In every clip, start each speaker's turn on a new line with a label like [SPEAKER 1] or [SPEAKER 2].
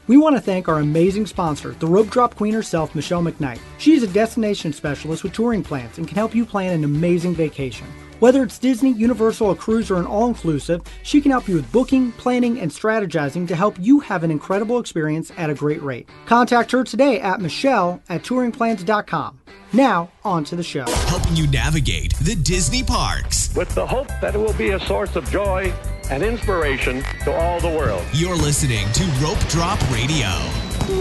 [SPEAKER 1] We want to thank our amazing sponsor, the Rope Drop Queen herself, Michelle McKnight. She is a destination specialist with touring plans and can help you plan an amazing vacation. Whether it's Disney, Universal, a cruise, or an all-inclusive, she can help you with booking, planning, and strategizing to help you have an incredible experience at a great rate. Contact her today at michelle@touringplans.com. Now, on to the show.
[SPEAKER 2] Helping you navigate the Disney parks.
[SPEAKER 3] With the hope that it will be a source of joy and inspiration to all the world.
[SPEAKER 2] You're listening to Rope Drop Radio.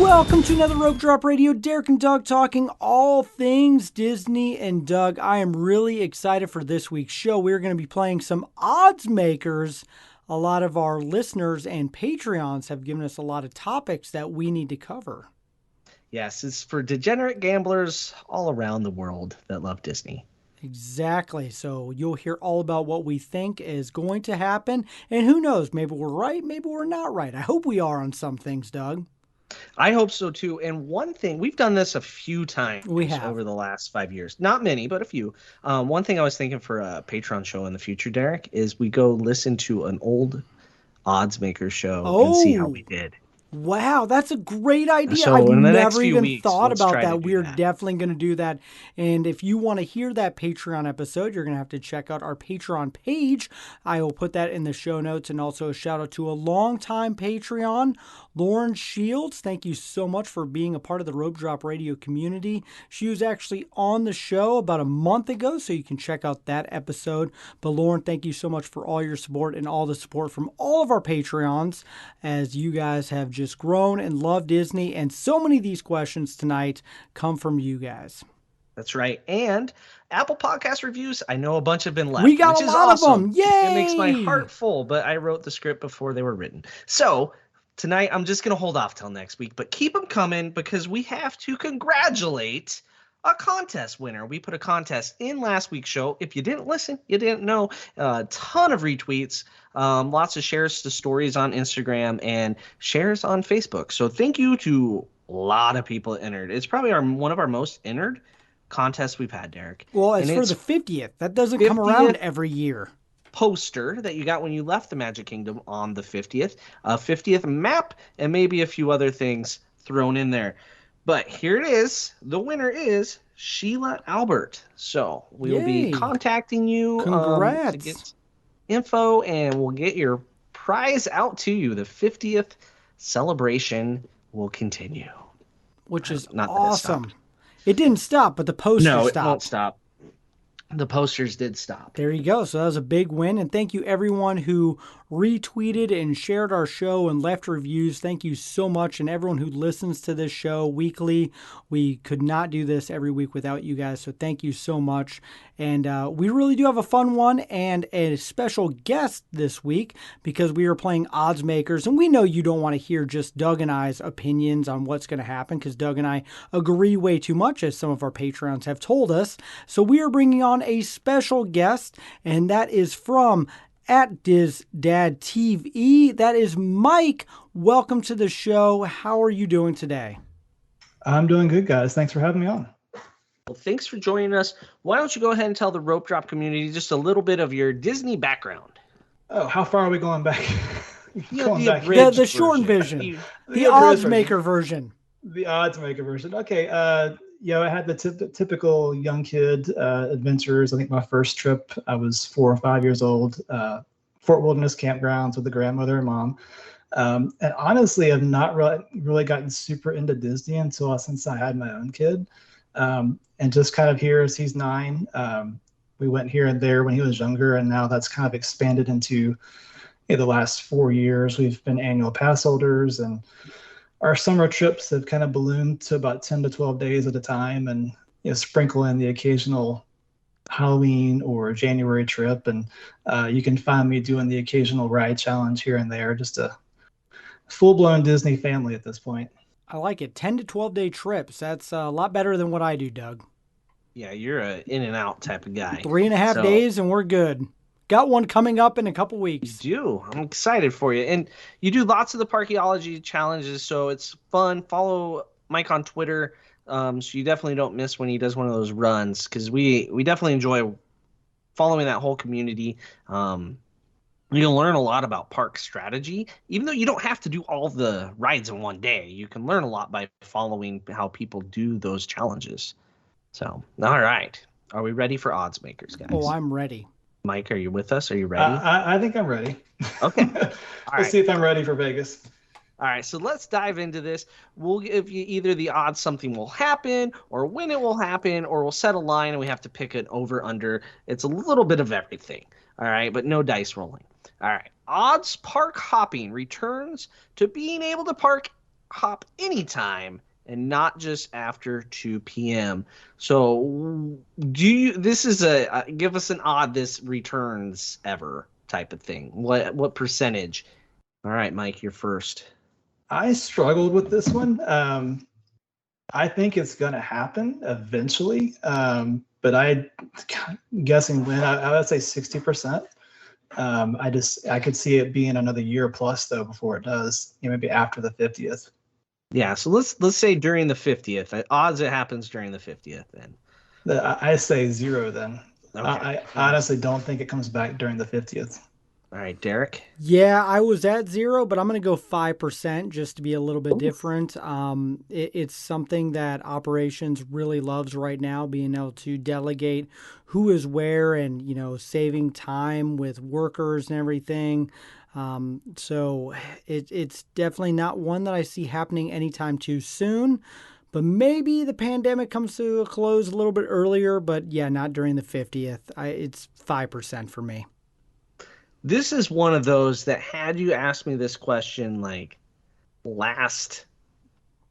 [SPEAKER 1] Welcome to another Rope Drop Radio. Derek and Doug talking all things Disney. And Doug, I am really excited for this week's show. We're going to be playing some odds makers. A lot of our listeners and Patreons have given us a lot of topics that we need to cover.
[SPEAKER 4] Yes, it's for degenerate gamblers all around the world that love Disney.
[SPEAKER 1] Exactly. So you'll hear all about what we think is going to happen. And who knows, maybe we're right, maybe we're not right. I hope we are on some things, Doug.
[SPEAKER 4] I hope so too. And one thing, we've done this a few times over the last 5 years. Not many, but a few. One thing I was thinking for a Patreon show in the future, Derek, is we go listen to an old odds maker show and see how we did.
[SPEAKER 1] Wow, that's a great idea.
[SPEAKER 4] So
[SPEAKER 1] I've
[SPEAKER 4] never
[SPEAKER 1] even thought about that.
[SPEAKER 4] We're
[SPEAKER 1] definitely going to do that. And if you want to hear that Patreon episode, you're going to have to check out our Patreon page. I will put that in the show notes. And also a shout out to a longtime Patreon, Lauren Shields. Thank you so much for being a part of the Rope Drop Radio community. She was actually on the show about a month ago, so you can check out that episode. But Lauren, thank you so much for all your support and all the support from all of our Patreons, as you guys have just grown and love Disney, and so many of these questions tonight come from you guys.
[SPEAKER 4] That's right. And Apple Podcast reviews, I know a bunch have been left.
[SPEAKER 1] We got a lot of them. Yay!
[SPEAKER 4] It makes my heart full, but I wrote the script before they were written. So tonight, I'm just going to hold off till next week, but keep them coming because we have to congratulate a contest winner. We put a contest in last week's show. If you didn't listen, you didn't know, a ton of retweets, lots of shares to stories on Instagram and shares on Facebook. So thank you to a lot of people entered. It's probably one of our most entered contests we've had, Derek.
[SPEAKER 1] Well, it's for the 50th. That doesn't come around every year.
[SPEAKER 4] Poster that you got when you left the Magic Kingdom on the 50th. 50th map and maybe a few other things thrown in there. But here it is. The winner is Sheila Albert. So we will be contacting you to get info, and we'll get your prize out to you. The 50th celebration will continue.
[SPEAKER 1] Which is not awesome. It didn't stop, but the poster stopped.
[SPEAKER 4] No, it won't stop. The posters did stop.
[SPEAKER 1] There you go. So that was a big win. And thank you everyone who retweeted and shared our show and left reviews. Thank you so much. And everyone who listens to this show weekly. We could not do this every week without you guys. So thank you so much. And we really do have a fun one and a special guest this week because we are playing odds makers. And we know you don't want to hear just Doug and I's opinions on what's going to happen because Doug and I agree way too much, as some of our Patreons have told us. So we are bringing on a special guest, and that is from at DisDadTV. That is Mike. Welcome to the show. How are you doing today?
[SPEAKER 5] I'm doing good, guys. Thanks for having me on.
[SPEAKER 4] Well, thanks for joining us. Why don't you go ahead and tell the Rope Drop community just a little bit of your Disney background?
[SPEAKER 5] Oh, how far are we going back?
[SPEAKER 1] The short version. The odds maker version.
[SPEAKER 5] The odds maker version. Okay. I had the typical young kid adventures. I think my first trip, I was 4 or 5 years old. Fort Wilderness campgrounds with a grandmother and mom. And honestly, I've not really gotten super into Disney since I had my own kid. And just kind of here as he's 9, we went here and there when he was younger, and now that's kind of expanded into the last 4 years. We've been annual pass holders, and our summer trips have kind of ballooned to about 10 to 12 days at a time, and sprinkle in the occasional Halloween or January trip. And you can find me doing the occasional ride challenge here and there. Just a full-blown Disney family at this point.
[SPEAKER 1] I like it. 10 to 12 day trips. That's a lot better than what I do, Doug.
[SPEAKER 4] Yeah, you're an in and out type of guy.
[SPEAKER 1] 3.5 days and we're good. Got one coming up in a couple weeks.
[SPEAKER 4] You do. I'm excited for you. And you do lots of the Parkeology challenges, so it's fun. Follow Mike on Twitter, so you definitely don't miss when he does one of those runs, because we definitely enjoy following that whole community. You can learn a lot about park strategy, even though you don't have to do all the rides in one day. You can learn a lot by following how people do those challenges. So, all right. Are we ready for odds makers, guys?
[SPEAKER 1] Oh, I'm ready.
[SPEAKER 4] Mike, are you with us? Are you ready?
[SPEAKER 5] I think I'm ready.
[SPEAKER 4] Okay.
[SPEAKER 5] Let's see if I'm ready for Vegas.
[SPEAKER 4] All right, so let's dive into this. We'll give you either the odds something will happen, or when it will happen, or we'll set a line and we have to pick an over-under. It's a little bit of everything. All right, but no dice rolling. All right, odds park hopping returns to being able to park hop anytime and not just after 2 p.m. So this is give us an odd this returns ever type of thing. What percentage? All right, Mike, you're first.
[SPEAKER 5] I struggled with this one. I think it's going to happen eventually, but I'm guessing when. I would say 60%. I could see it being another year plus though before it does. Maybe after the 50th.
[SPEAKER 4] Yeah, so let's say during the 50th. Odds it happens during the 50th then.
[SPEAKER 5] I say 0 then.
[SPEAKER 4] Okay.
[SPEAKER 5] I honestly don't think it comes back during the 50th.
[SPEAKER 4] All right, Derek.
[SPEAKER 1] Yeah, I was at 0, but I'm going to go 5% just to be a little bit different. It's something that operations really loves right now, being able to delegate who is where and, saving time with workers and everything. So it's definitely not one that I see happening anytime too soon. But maybe the pandemic comes to a close a little bit earlier, but yeah, not during the 50th. It's 5% for me.
[SPEAKER 4] This is one of those that had you asked me this question like last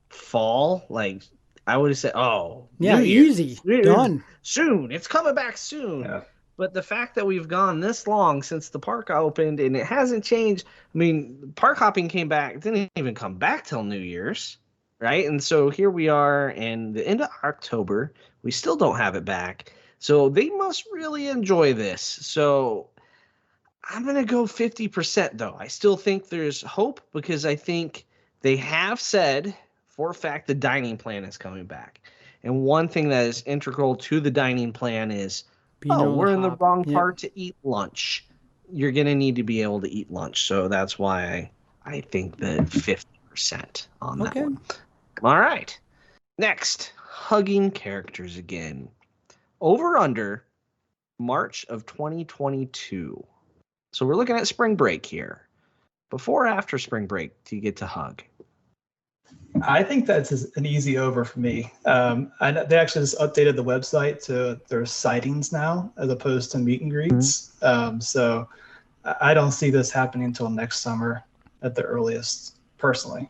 [SPEAKER 4] fall, like I would have said, "Oh,
[SPEAKER 1] yeah, easy, done,
[SPEAKER 4] soon. It's coming back soon."
[SPEAKER 5] Yeah.
[SPEAKER 4] But the fact that we've gone this long since the park opened and it hasn't changed. I mean, park hopping came back, didn't even come back till New Year's, right? And so here we are in the end of October. We still don't have it back. So they must really enjoy this. So I'm going to go 50% though. I still think there's hope because I think they have said for a fact the dining plan is coming back. And one thing that is integral to the dining plan is, we're in the wrong part to eat lunch. You're going to need to be able to eat lunch. So that's why I think that 50% on that one. All right. Next, hugging characters again. Over under March of 2022. So we're looking at spring break here. Before or after spring break do you get to hug?
[SPEAKER 5] I think that's an easy over for me. They actually just updated the website to their sightings now as opposed to meet and greets. So I don't see this happening until next summer at the earliest, personally.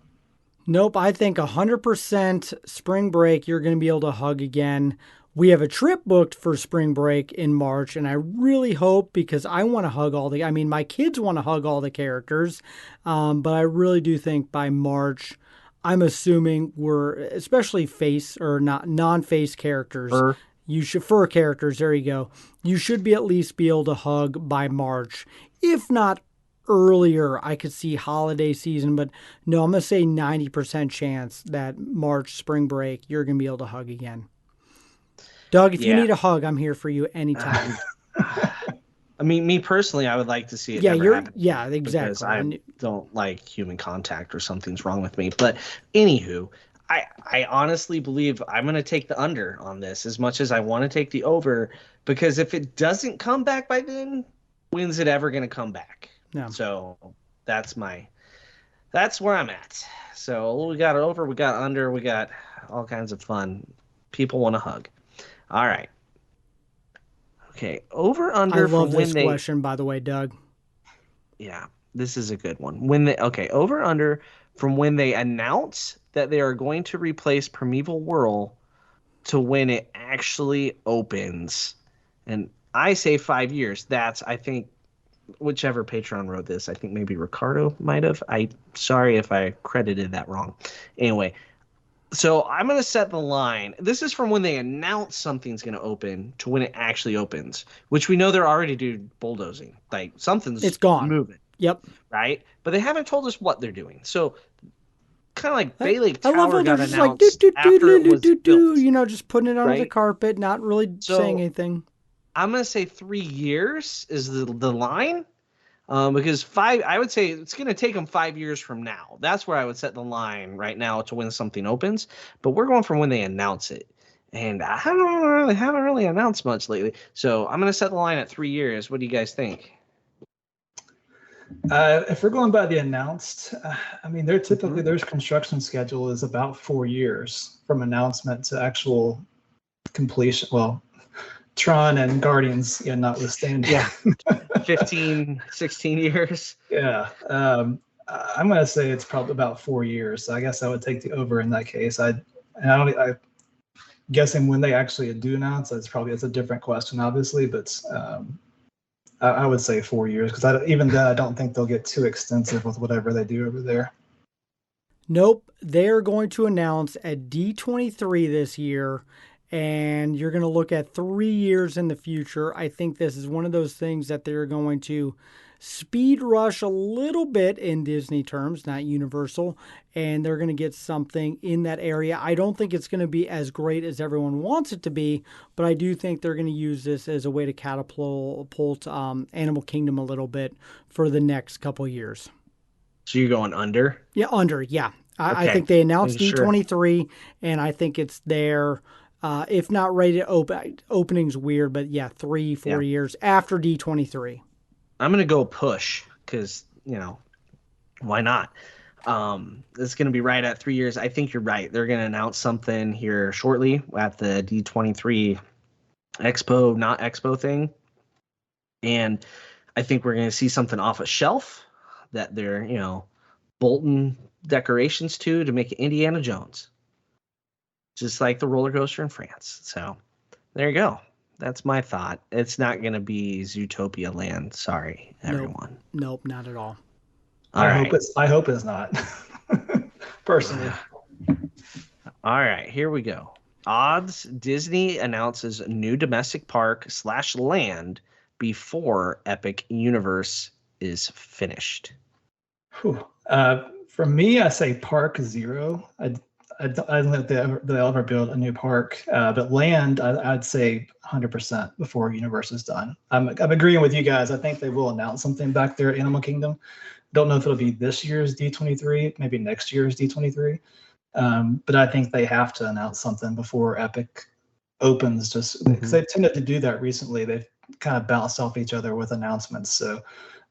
[SPEAKER 1] Nope, I think 100% spring break, you're going to be able to hug again. We have a trip booked for spring break in March, and I really hope, because I want to hug my kids want to hug all the characters, but I really do think by March, I'm assuming we're, especially face or not non-face characters, fur characters, there you go. You should be at least be able to hug by March. If not earlier, I could see holiday season, but no, I'm going to say 90% chance that March spring break, you're going to be able to hug again. Doug, if you need a hug, I'm here for you anytime.
[SPEAKER 4] I mean, me personally, I would like to see it never happen.
[SPEAKER 1] Yeah, exactly.
[SPEAKER 4] Because I don't like human contact or something's wrong with me. But anywho, I honestly believe I'm going to take the under on this as much as I want to take the over. Because if it doesn't come back by then, when's it ever going to come back?
[SPEAKER 1] No.
[SPEAKER 4] So that's where I'm at. So we got over, we got under, we got all kinds of fun. People want to hug. All right. Okay, over under.
[SPEAKER 1] I love this question, by the way, Doug.
[SPEAKER 4] Yeah, this is a good one. Over under from when they announce that they are going to replace Primeval Whirl to when it actually opens, and I say 5 years. That's, I think, whichever Patreon wrote this. I think maybe Ricardo might have. Sorry if I credited that wrong. Anyway. So I'm going to set the line. This is from when they announce something's going to open to when it actually opens, which we know they're already doing bulldozing. Like it's gone. Moving.
[SPEAKER 1] Yep.
[SPEAKER 4] Right? But they haven't told us what they're doing. So kind of like Bay Lake Tower got announced after it was built.
[SPEAKER 1] Just putting it under the carpet, not really saying anything.
[SPEAKER 4] I'm going to say 3 years is the line. Because I would say it's going to take them 5 years from now. That's where I would set the line right now to when something opens. But we're going from when they announce it. And I haven't really announced much lately. So I'm going to set the line at 3 years. What do you guys think?
[SPEAKER 5] If we're going by the announced, I mean, they're typically their construction schedule is about 4 years from announcement to actual completion. Well, Tron and Guardians, notwithstanding.
[SPEAKER 4] Yeah, 15, 16 years.
[SPEAKER 5] Yeah. I'm going to say it's probably about 4 years. So I guess I would take the over in that case. I'm guessing when they actually do announce, it's a different question, obviously, but I would say 4 years, because even then I don't think they'll get too extensive with whatever they do over there.
[SPEAKER 1] Nope, they're going to announce at D23 this year, and you're going to look at 3 years in the future. I think this is one of those things that they're going to speed rush a little bit in Disney terms, not Universal, and they're going to get something in that area. I don't think it's going to be as great as everyone wants it to be, but I do think they're going to use this as a way to catapult Animal Kingdom a little bit for the next couple of years.
[SPEAKER 4] So you're going under?
[SPEAKER 1] Yeah, under, yeah.
[SPEAKER 4] Okay.
[SPEAKER 1] I think they announced
[SPEAKER 4] Sure.
[SPEAKER 1] D23, and I think it's there. If not ready to open, opening's weird, but yeah, 3-4 years after D23.
[SPEAKER 4] I'm going to go push because, why not? It's going to be right at 3 years. I think you're right. They're going to announce something here shortly at the D23 Expo, not Expo thing. And I think we're going to see something off a shelf that they're, bolting decorations to make it Indiana Jones. Just like the roller coaster in France. So there you go. That's my thought. It's not going to be Zootopia Land. Sorry, everyone.
[SPEAKER 1] Nope, not at all.
[SPEAKER 5] I hope it's not. Personally.
[SPEAKER 4] All right, here we go. Odds: Disney announces new domestic park / land before Epic Universe is finished.
[SPEAKER 5] For me, I say park 0. I don't think they'll ever build a new park, but land, I'd say 100% before Universe is done. I'm agreeing with you guys. I think they will announce something back there at Animal Kingdom. Don't know if it'll be this year's D23, maybe next year's D23, but I think they have to announce something before Epic opens, just because they've tended to do that recently. They've kind of bounced off each other with announcements. So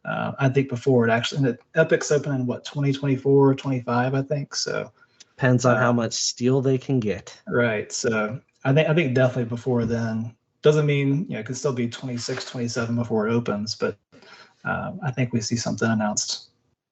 [SPEAKER 5] I think before it actually, and Epic's opening, 2024, 25, I think. So
[SPEAKER 4] depends on how much steel they can get.
[SPEAKER 5] Right. So I think definitely before then. Doesn't mean it could still be 26, 27 before it opens, but I think we see something announced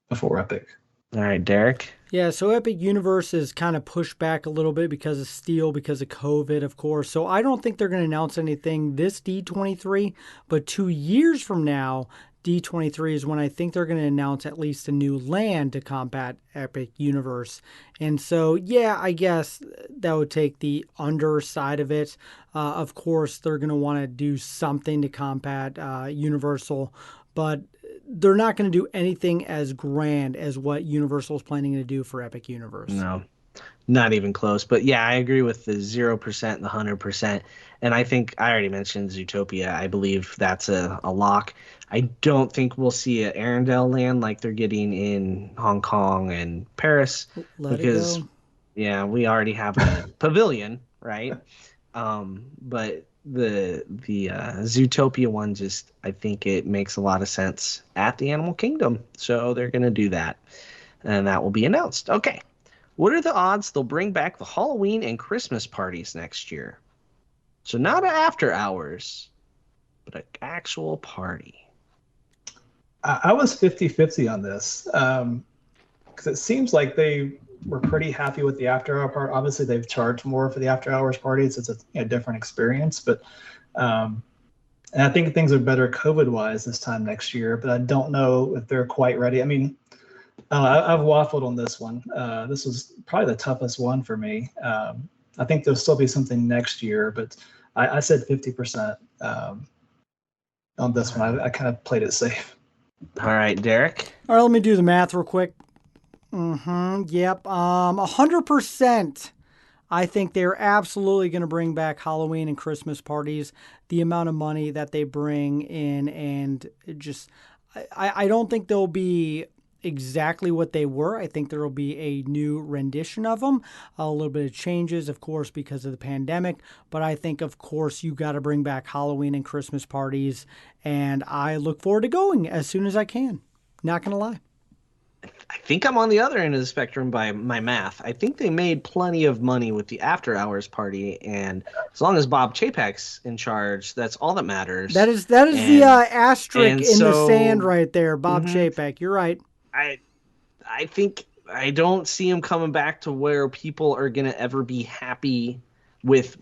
[SPEAKER 5] before Epic.
[SPEAKER 4] All right, Derek.
[SPEAKER 1] Yeah, so Epic Universe is kind of pushed back a little bit because of steel, because of COVID, of course. So I don't think they're going to announce anything this D23, but 2 years from now, D23 is when I think they're going to announce at least a new land to combat Epic Universe. And so, yeah, I guess that would take the underside of it. Of course, they're going to want to do something to combat Universal, but they're not going to do anything as grand as what Universal is planning to do for Epic Universe.
[SPEAKER 4] No, not even close. But yeah, I agree with the 0% and the 100%. And I think I already mentioned Zootopia. I believe that's a lock. I don't think we'll see an Arendelle land like they're getting in Hong Kong and Paris. Because, yeah, we already have a pavilion, right? But the Zootopia one, just I think it makes a lot of sense at the Animal Kingdom. So they're going to do that. And that will be announced. Okay. What are the odds they'll bring back the Halloween and Christmas parties next year? So not an after hours, but an actual party.
[SPEAKER 5] I was 50-50 on this because it seems like they were pretty happy with the after hour part. Obviously, they've charged more for the after hours parties. It's a different experience, but and I think things are better COVID-wise this time next year. But I don't know if they're quite ready. I mean, I've waffled on this one. This was probably the toughest one for me. I think there'll still be something next year, but I said 50% on this one. I kind of played it safe.
[SPEAKER 4] All right, Derek.
[SPEAKER 1] All right, let me do the math real quick. Yep. 100%. I think they're absolutely going to bring back Halloween and Christmas parties. The amount of money that they bring in, and just, I don't think they'll be exactly what they were. I think there will be a new rendition of them, a little bit of changes, of course, because of the pandemic. But I think, of course, you got to bring back Halloween and Christmas parties, and I look forward to going as soon as I can. Not going to lie.
[SPEAKER 4] I think I'm on the other end of the spectrum by my math. I think they made plenty of money with the after hours party, and as long as Bob Chapek's in charge, that's all that matters.
[SPEAKER 1] That is the asterisk in the sand right there, Bob Chapek. You're right.
[SPEAKER 4] I think I don't see him coming back to where people are gonna ever be happy with.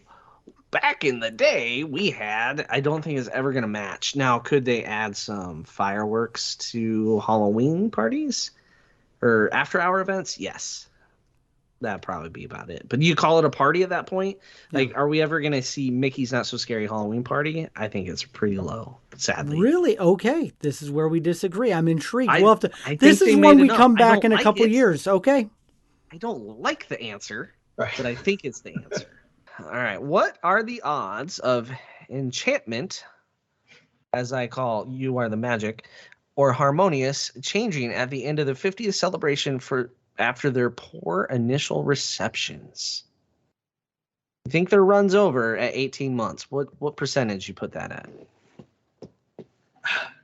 [SPEAKER 4] Back in the day, I don't think it's ever gonna match. Now, could they add some fireworks to Halloween parties? Or after-hour events, yes. That'd probably be about it. But you call it a party at that point? Yeah. Like, are we ever going to see Mickey's Not So Scary Halloween Party? I think it's pretty low, sadly.
[SPEAKER 1] Really? Okay. This is where we disagree. I'm intrigued. This is when we come back in a couple years. Okay.
[SPEAKER 4] I don't like the answer, but I think it's the answer. All right. What are the odds of Enchantment, as I call You Are the Magic, or Harmonious changing at the end of the 50th celebration after their poor initial receptions? I think their run's over at 18 months. What percentage you put that at?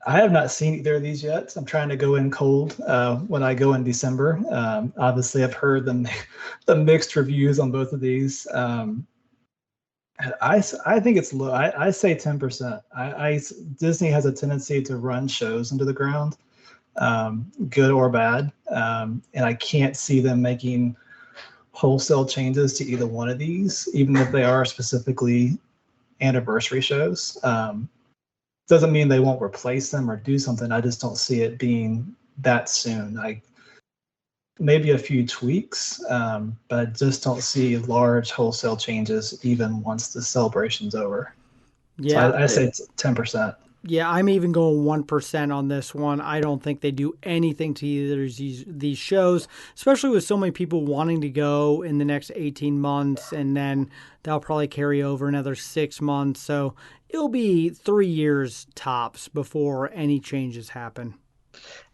[SPEAKER 5] I have not seen either of these yet. I'm trying to go in cold when I go in December. Obviously, I've heard the mixed reviews on both of these. I think it's low. I say 10%. Disney has a tendency to run shows into the ground, good or bad, and I can't see them making wholesale changes to either one of these, even if they are specifically anniversary shows. Doesn't mean they won't replace them or do something. I just don't see it being that soon. Maybe a few tweaks, but I just don't see large wholesale changes even once the celebration's over. Yeah, so I say it's 10%.
[SPEAKER 1] Yeah, I'm even going 1% on this one. I don't think they do anything to either of these shows, especially with so many people wanting to go in the next 18 months, and then they'll probably carry over another 6 months. So it'll be 3 years tops before any changes happen.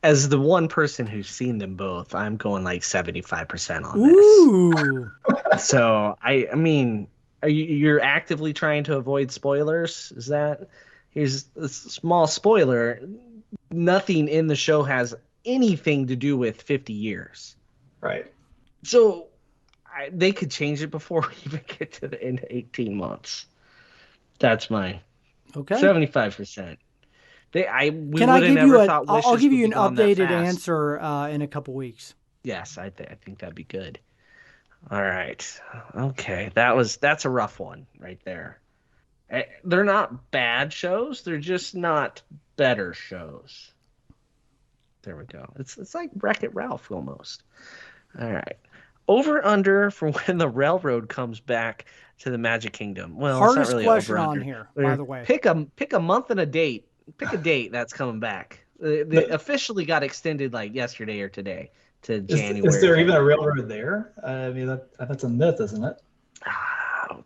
[SPEAKER 4] As the one person who's seen them both, I'm going like 75% on this.
[SPEAKER 1] Ooh.
[SPEAKER 4] So I mean, you're actively trying to avoid spoilers? Is that? Here's a small spoiler. Nothing in the show has anything to do with 50 years.
[SPEAKER 5] Right.
[SPEAKER 4] So they could change it before we even get to the end of 18 months. That's my 75%. I'll
[SPEAKER 1] give you an updated answer in a couple weeks.
[SPEAKER 4] Yes, I think that'd be good. All right. Okay. That's a rough one right there. They're not bad shows. They're just not better shows. There we go. It's like Wreck-It Ralph almost. All right. Over under for when the railroad comes back to the Magic Kingdom. Well,
[SPEAKER 1] hardest
[SPEAKER 4] it's not really
[SPEAKER 1] question
[SPEAKER 4] over
[SPEAKER 1] on
[SPEAKER 4] under.
[SPEAKER 1] here, by the way.
[SPEAKER 4] Pick a month and a date. Pick a date that's coming back. They officially got extended like yesterday or today to January.
[SPEAKER 5] Is there even a railroad there? I mean, that's a myth, isn't it?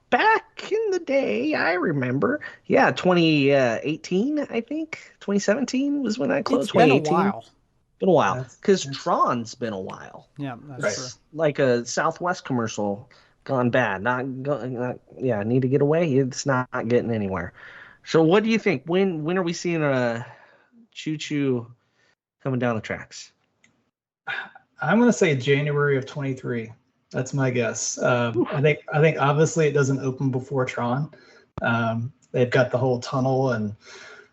[SPEAKER 4] Back in the day, I remember. Yeah, 2018, I think. 2017 was when I closed.
[SPEAKER 1] It's been a while.
[SPEAKER 4] Been a while. Because Tron's been a while.
[SPEAKER 1] Yeah, that's true.
[SPEAKER 4] Like a Southwest commercial gone bad. Need to get away. It's not getting anywhere. So what do you think? When are we seeing a choo-choo coming down the tracks?
[SPEAKER 5] I'm going to say January of 23. That's my guess. I think obviously it doesn't open before Tron. They've got the whole tunnel and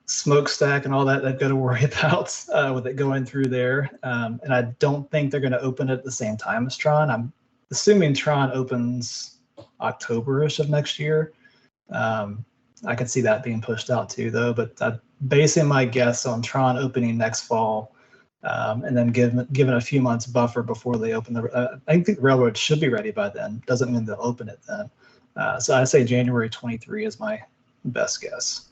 [SPEAKER 5] smokestack and all that they've got to worry about with it going through there. And I don't think they're going to open it at the same time as Tron. I'm assuming Tron opens October-ish of next year. I could see that being pushed out too, though. But I'm basing my guess on Tron opening next fall. And then given a few months buffer before they open I think the railroad should be ready by then. Doesn't mean they'll open it then. So I say January 23 is my best guess.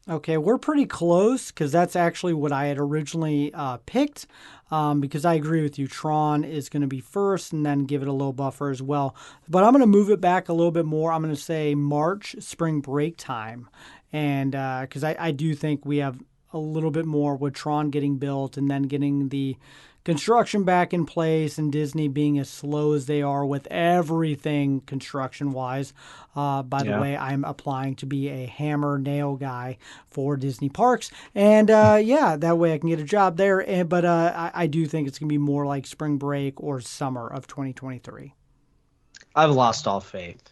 [SPEAKER 1] Okay, we're pretty close because that's actually what I had originally picked. Because I agree with you, Tron is going to be first, and then give it a little buffer as well. But I'm going to move it back a little bit more. I'm going to say March, spring break time, and because I do think we have a little bit more with Tron getting built and then getting the construction back in place and Disney being as slow as they are with everything construction-wise. By the way, I'm applying to be a hammer nail guy for Disney parks. And that way I can get a job there. But I do think it's going to be more like spring break or summer of 2023.
[SPEAKER 4] I've lost all faith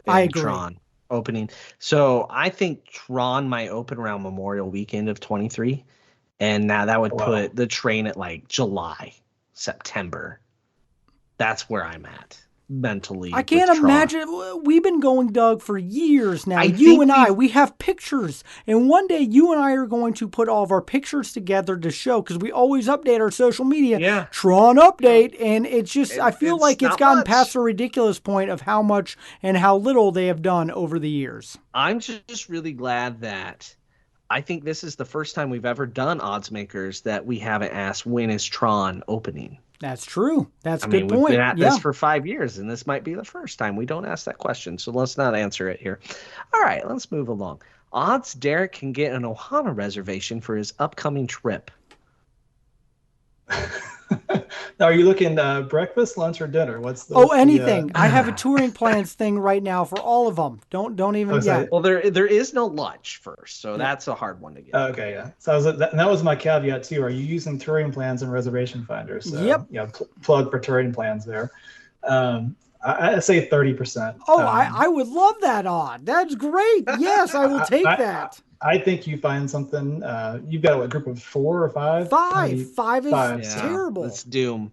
[SPEAKER 4] in
[SPEAKER 1] I agree.
[SPEAKER 4] Tron opening. So I think Tron might open around Memorial Weekend of 23. And now that would put the train at like July, September. That's where I'm at mentally.
[SPEAKER 1] I can't imagine. We've been going, Doug, for years now. We have pictures. And one day you and I are going to put all of our pictures together to show, because we always update our social media.
[SPEAKER 4] Yeah.
[SPEAKER 1] Tron update. And it's just, I feel like it's gotten past the ridiculous point of how much and how little they have done over the years.
[SPEAKER 4] I'm just really glad that I think this is the first time we've ever done odds makers that we haven't asked, when is Tron opening?
[SPEAKER 1] That's true. That's a good point.
[SPEAKER 4] We've been at this for 5 years, and this might be the first time we don't ask that question. So let's not answer it here. All right, let's move along. Odds Derek can get an Ohana reservation for his upcoming trip.
[SPEAKER 5] Now, are you looking breakfast, lunch, or dinner?
[SPEAKER 1] Anything. I have a touring plans thing right now for all of them. Don't even.
[SPEAKER 4] Well, there is no lunch first, so that's a hard one to get.
[SPEAKER 5] Okay, yeah. So that was my caveat too. Are you using touring plans and reservation finders? So,
[SPEAKER 1] yep.
[SPEAKER 5] Yeah, plug for touring plans there. I say 30%.
[SPEAKER 1] I would love that odd. That's great. Yes, I will take that.
[SPEAKER 5] I think you find something. You've got a group of 4 or 5.
[SPEAKER 1] Five is terrible.
[SPEAKER 4] It's doom.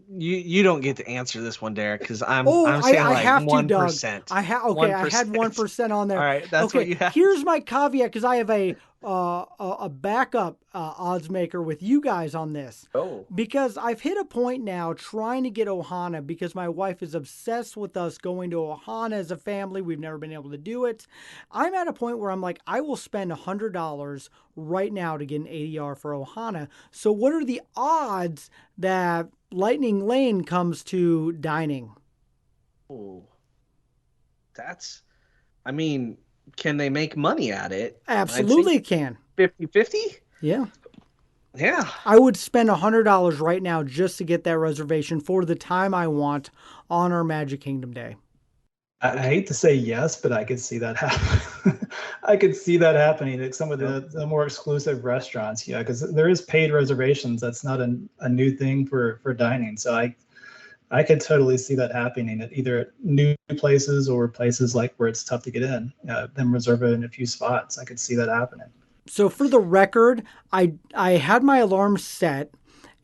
[SPEAKER 4] You don't get to answer this one, Derek, because I'm saying
[SPEAKER 1] I have
[SPEAKER 4] 1%.
[SPEAKER 1] I had 1% on there.
[SPEAKER 4] All right, that's what you have.
[SPEAKER 1] Here's my caveat, because I have a backup odds maker with you guys on this.
[SPEAKER 4] Oh.
[SPEAKER 1] Because I've hit a point now trying to get Ohana, because my wife is obsessed with us going to Ohana as a family. We've never been able to do it. I'm at a point where I'm like, I will spend $100 right now to get an ADR for Ohana. So what are the odds that Lightning Lane comes to dining?
[SPEAKER 4] Oh, can they make money at it?
[SPEAKER 1] Absolutely can.
[SPEAKER 4] 50-50?
[SPEAKER 1] Yeah.
[SPEAKER 4] Yeah.
[SPEAKER 1] I would spend $100 right now just to get that reservation for the time I want on our Magic Kingdom day.
[SPEAKER 5] I hate to say yes, but I could see that happen. I could see that happening at some of the more exclusive restaurants. Yeah, because there is paid reservations. That's not a new thing for dining. So I could totally see that happening at either new places or places like where it's tough to get in. Them reserve it in a few spots. I could see that happening.
[SPEAKER 1] So for the record, I had my alarm set,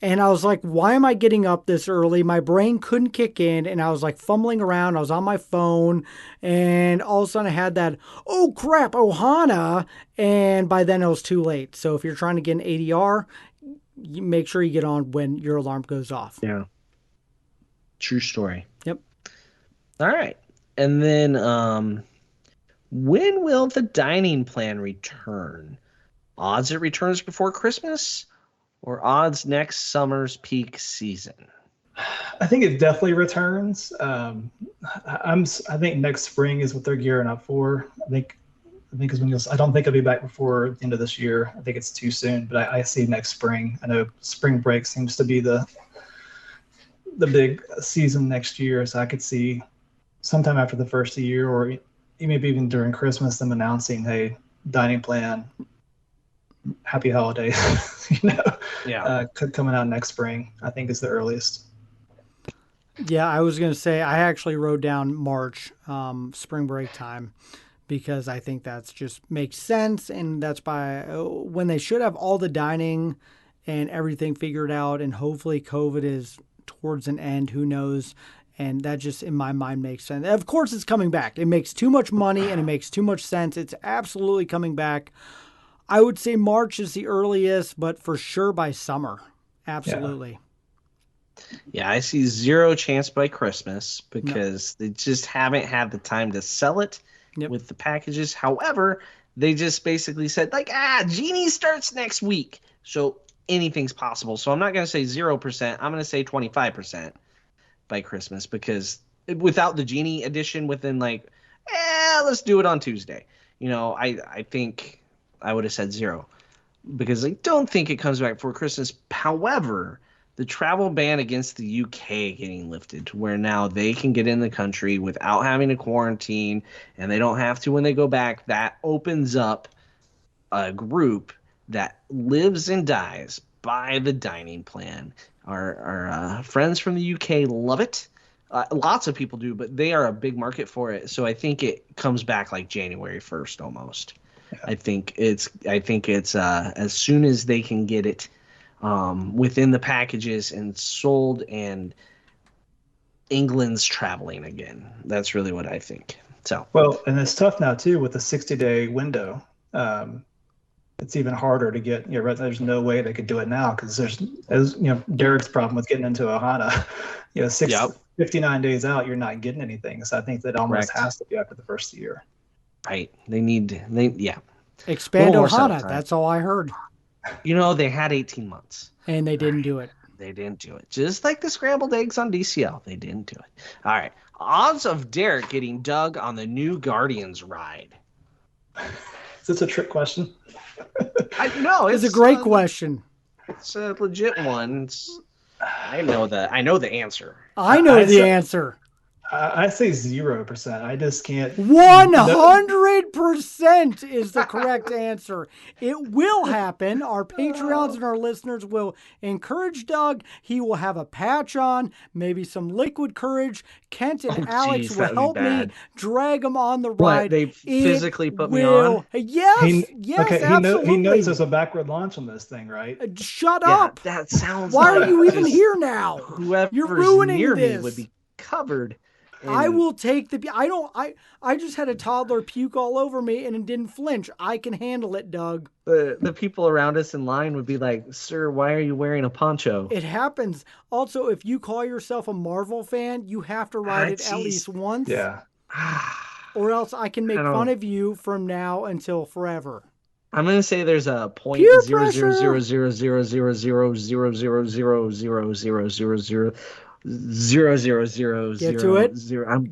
[SPEAKER 1] and I was like, why am I getting up this early? My brain couldn't kick in, and I was like fumbling around. I was on my phone, and all of a sudden I had that, oh crap, Ohana, and by then it was too late. So if you're trying to get an ADR, you make sure you get on when your alarm goes off.
[SPEAKER 4] Yeah. True story.
[SPEAKER 1] Yep.
[SPEAKER 4] All right. And then when will the dining plan return? Odds it returns before Christmas, or odds next summer's peak season?
[SPEAKER 5] I think it definitely returns. I think next spring is what they're gearing up for. I think is when I don't think it'll be back before the end of this year. I think it's too soon, but I see next spring. I know spring break seems to be the big season next year, so I could see sometime after the first of the year, or maybe even during Christmas, them announcing, hey, dining plan, happy holidays, coming out next spring, I think is the earliest.
[SPEAKER 1] Yeah, I was going to say, I actually wrote down March, spring break time, because I think that's just makes sense, and that's when they should have all the dining and everything figured out, and hopefully COVID is towards an end, who knows, and that just in my mind makes sense. Of course it's coming back. It makes too much money and it makes too much sense. It's absolutely coming back. I would say March is the earliest, but for sure by summer. Absolutely.
[SPEAKER 4] Yeah, I see zero chance by Christmas because they just haven't had the time to sell it with the packages. However, they just basically said Genie starts next week. So anything's possible. So I'm not going to say 0%. I'm going to say 25% by Christmas, because without the Genie edition within let's do it on Tuesday. I think I would have said 0 because I don't think it comes back before Christmas. However, the travel ban against the UK getting lifted to where now they can get in the country without having to quarantine, and they don't have to when they go back. That opens up a group that lives and dies by the dining plan. Our friends from the UK love it. Lots of people do, but they are a big market for it. So I think it comes back like January 1st almost. Yeah. I think it's as soon as they can get it within the packages and sold, and England's traveling again. That's really what I think. So
[SPEAKER 5] well, and it's tough now too with the 60-day window. It's even harder to get. There's no way they could do it now because there's, as Derek's problem with getting into Ohana. 59 days out, you're not getting anything. So I think that almost has to be after the first year.
[SPEAKER 4] Right. They
[SPEAKER 1] expand Ohana. That's all I heard.
[SPEAKER 4] They had 18 months.
[SPEAKER 1] And they didn't do it.
[SPEAKER 4] They didn't do it. Just like the scrambled eggs on DCL. They didn't do it. All right. Odds of Derek getting dug on the new Guardians ride.
[SPEAKER 5] Is this a trick question?
[SPEAKER 4] No,
[SPEAKER 1] it's a great question.
[SPEAKER 4] It's a legit one. I know the answer.
[SPEAKER 1] I know the answer.
[SPEAKER 5] I say 0%. I just can't.
[SPEAKER 1] 100% is the correct answer. It will happen. Our Patreons and our listeners will encourage Doug. He will have a patch on, maybe some liquid courage. Kent and Alex will help me drag him on the ride.
[SPEAKER 4] What, they physically put me on?
[SPEAKER 1] Yes, absolutely.
[SPEAKER 5] He knows there's a backward launch on this thing, right?
[SPEAKER 1] Shut up.
[SPEAKER 4] That sounds.
[SPEAKER 1] Why are you even here now?
[SPEAKER 4] Whoever's
[SPEAKER 1] You're ruining
[SPEAKER 4] near
[SPEAKER 1] this.
[SPEAKER 4] me would be covered.
[SPEAKER 1] I will take I just had a toddler puke all over me and it didn't flinch. I can handle it, Doug.
[SPEAKER 4] The people around us in line would be like, "Sir, why are you wearing a poncho?"
[SPEAKER 1] It happens. Also, if you call yourself a Marvel fan, you have to ride it at least once.
[SPEAKER 5] Yeah.
[SPEAKER 1] Or else I can make fun of you from now until forever.
[SPEAKER 4] I'm gonna say there's a 0.000000000000000. 0.0000000.
[SPEAKER 1] Get to it.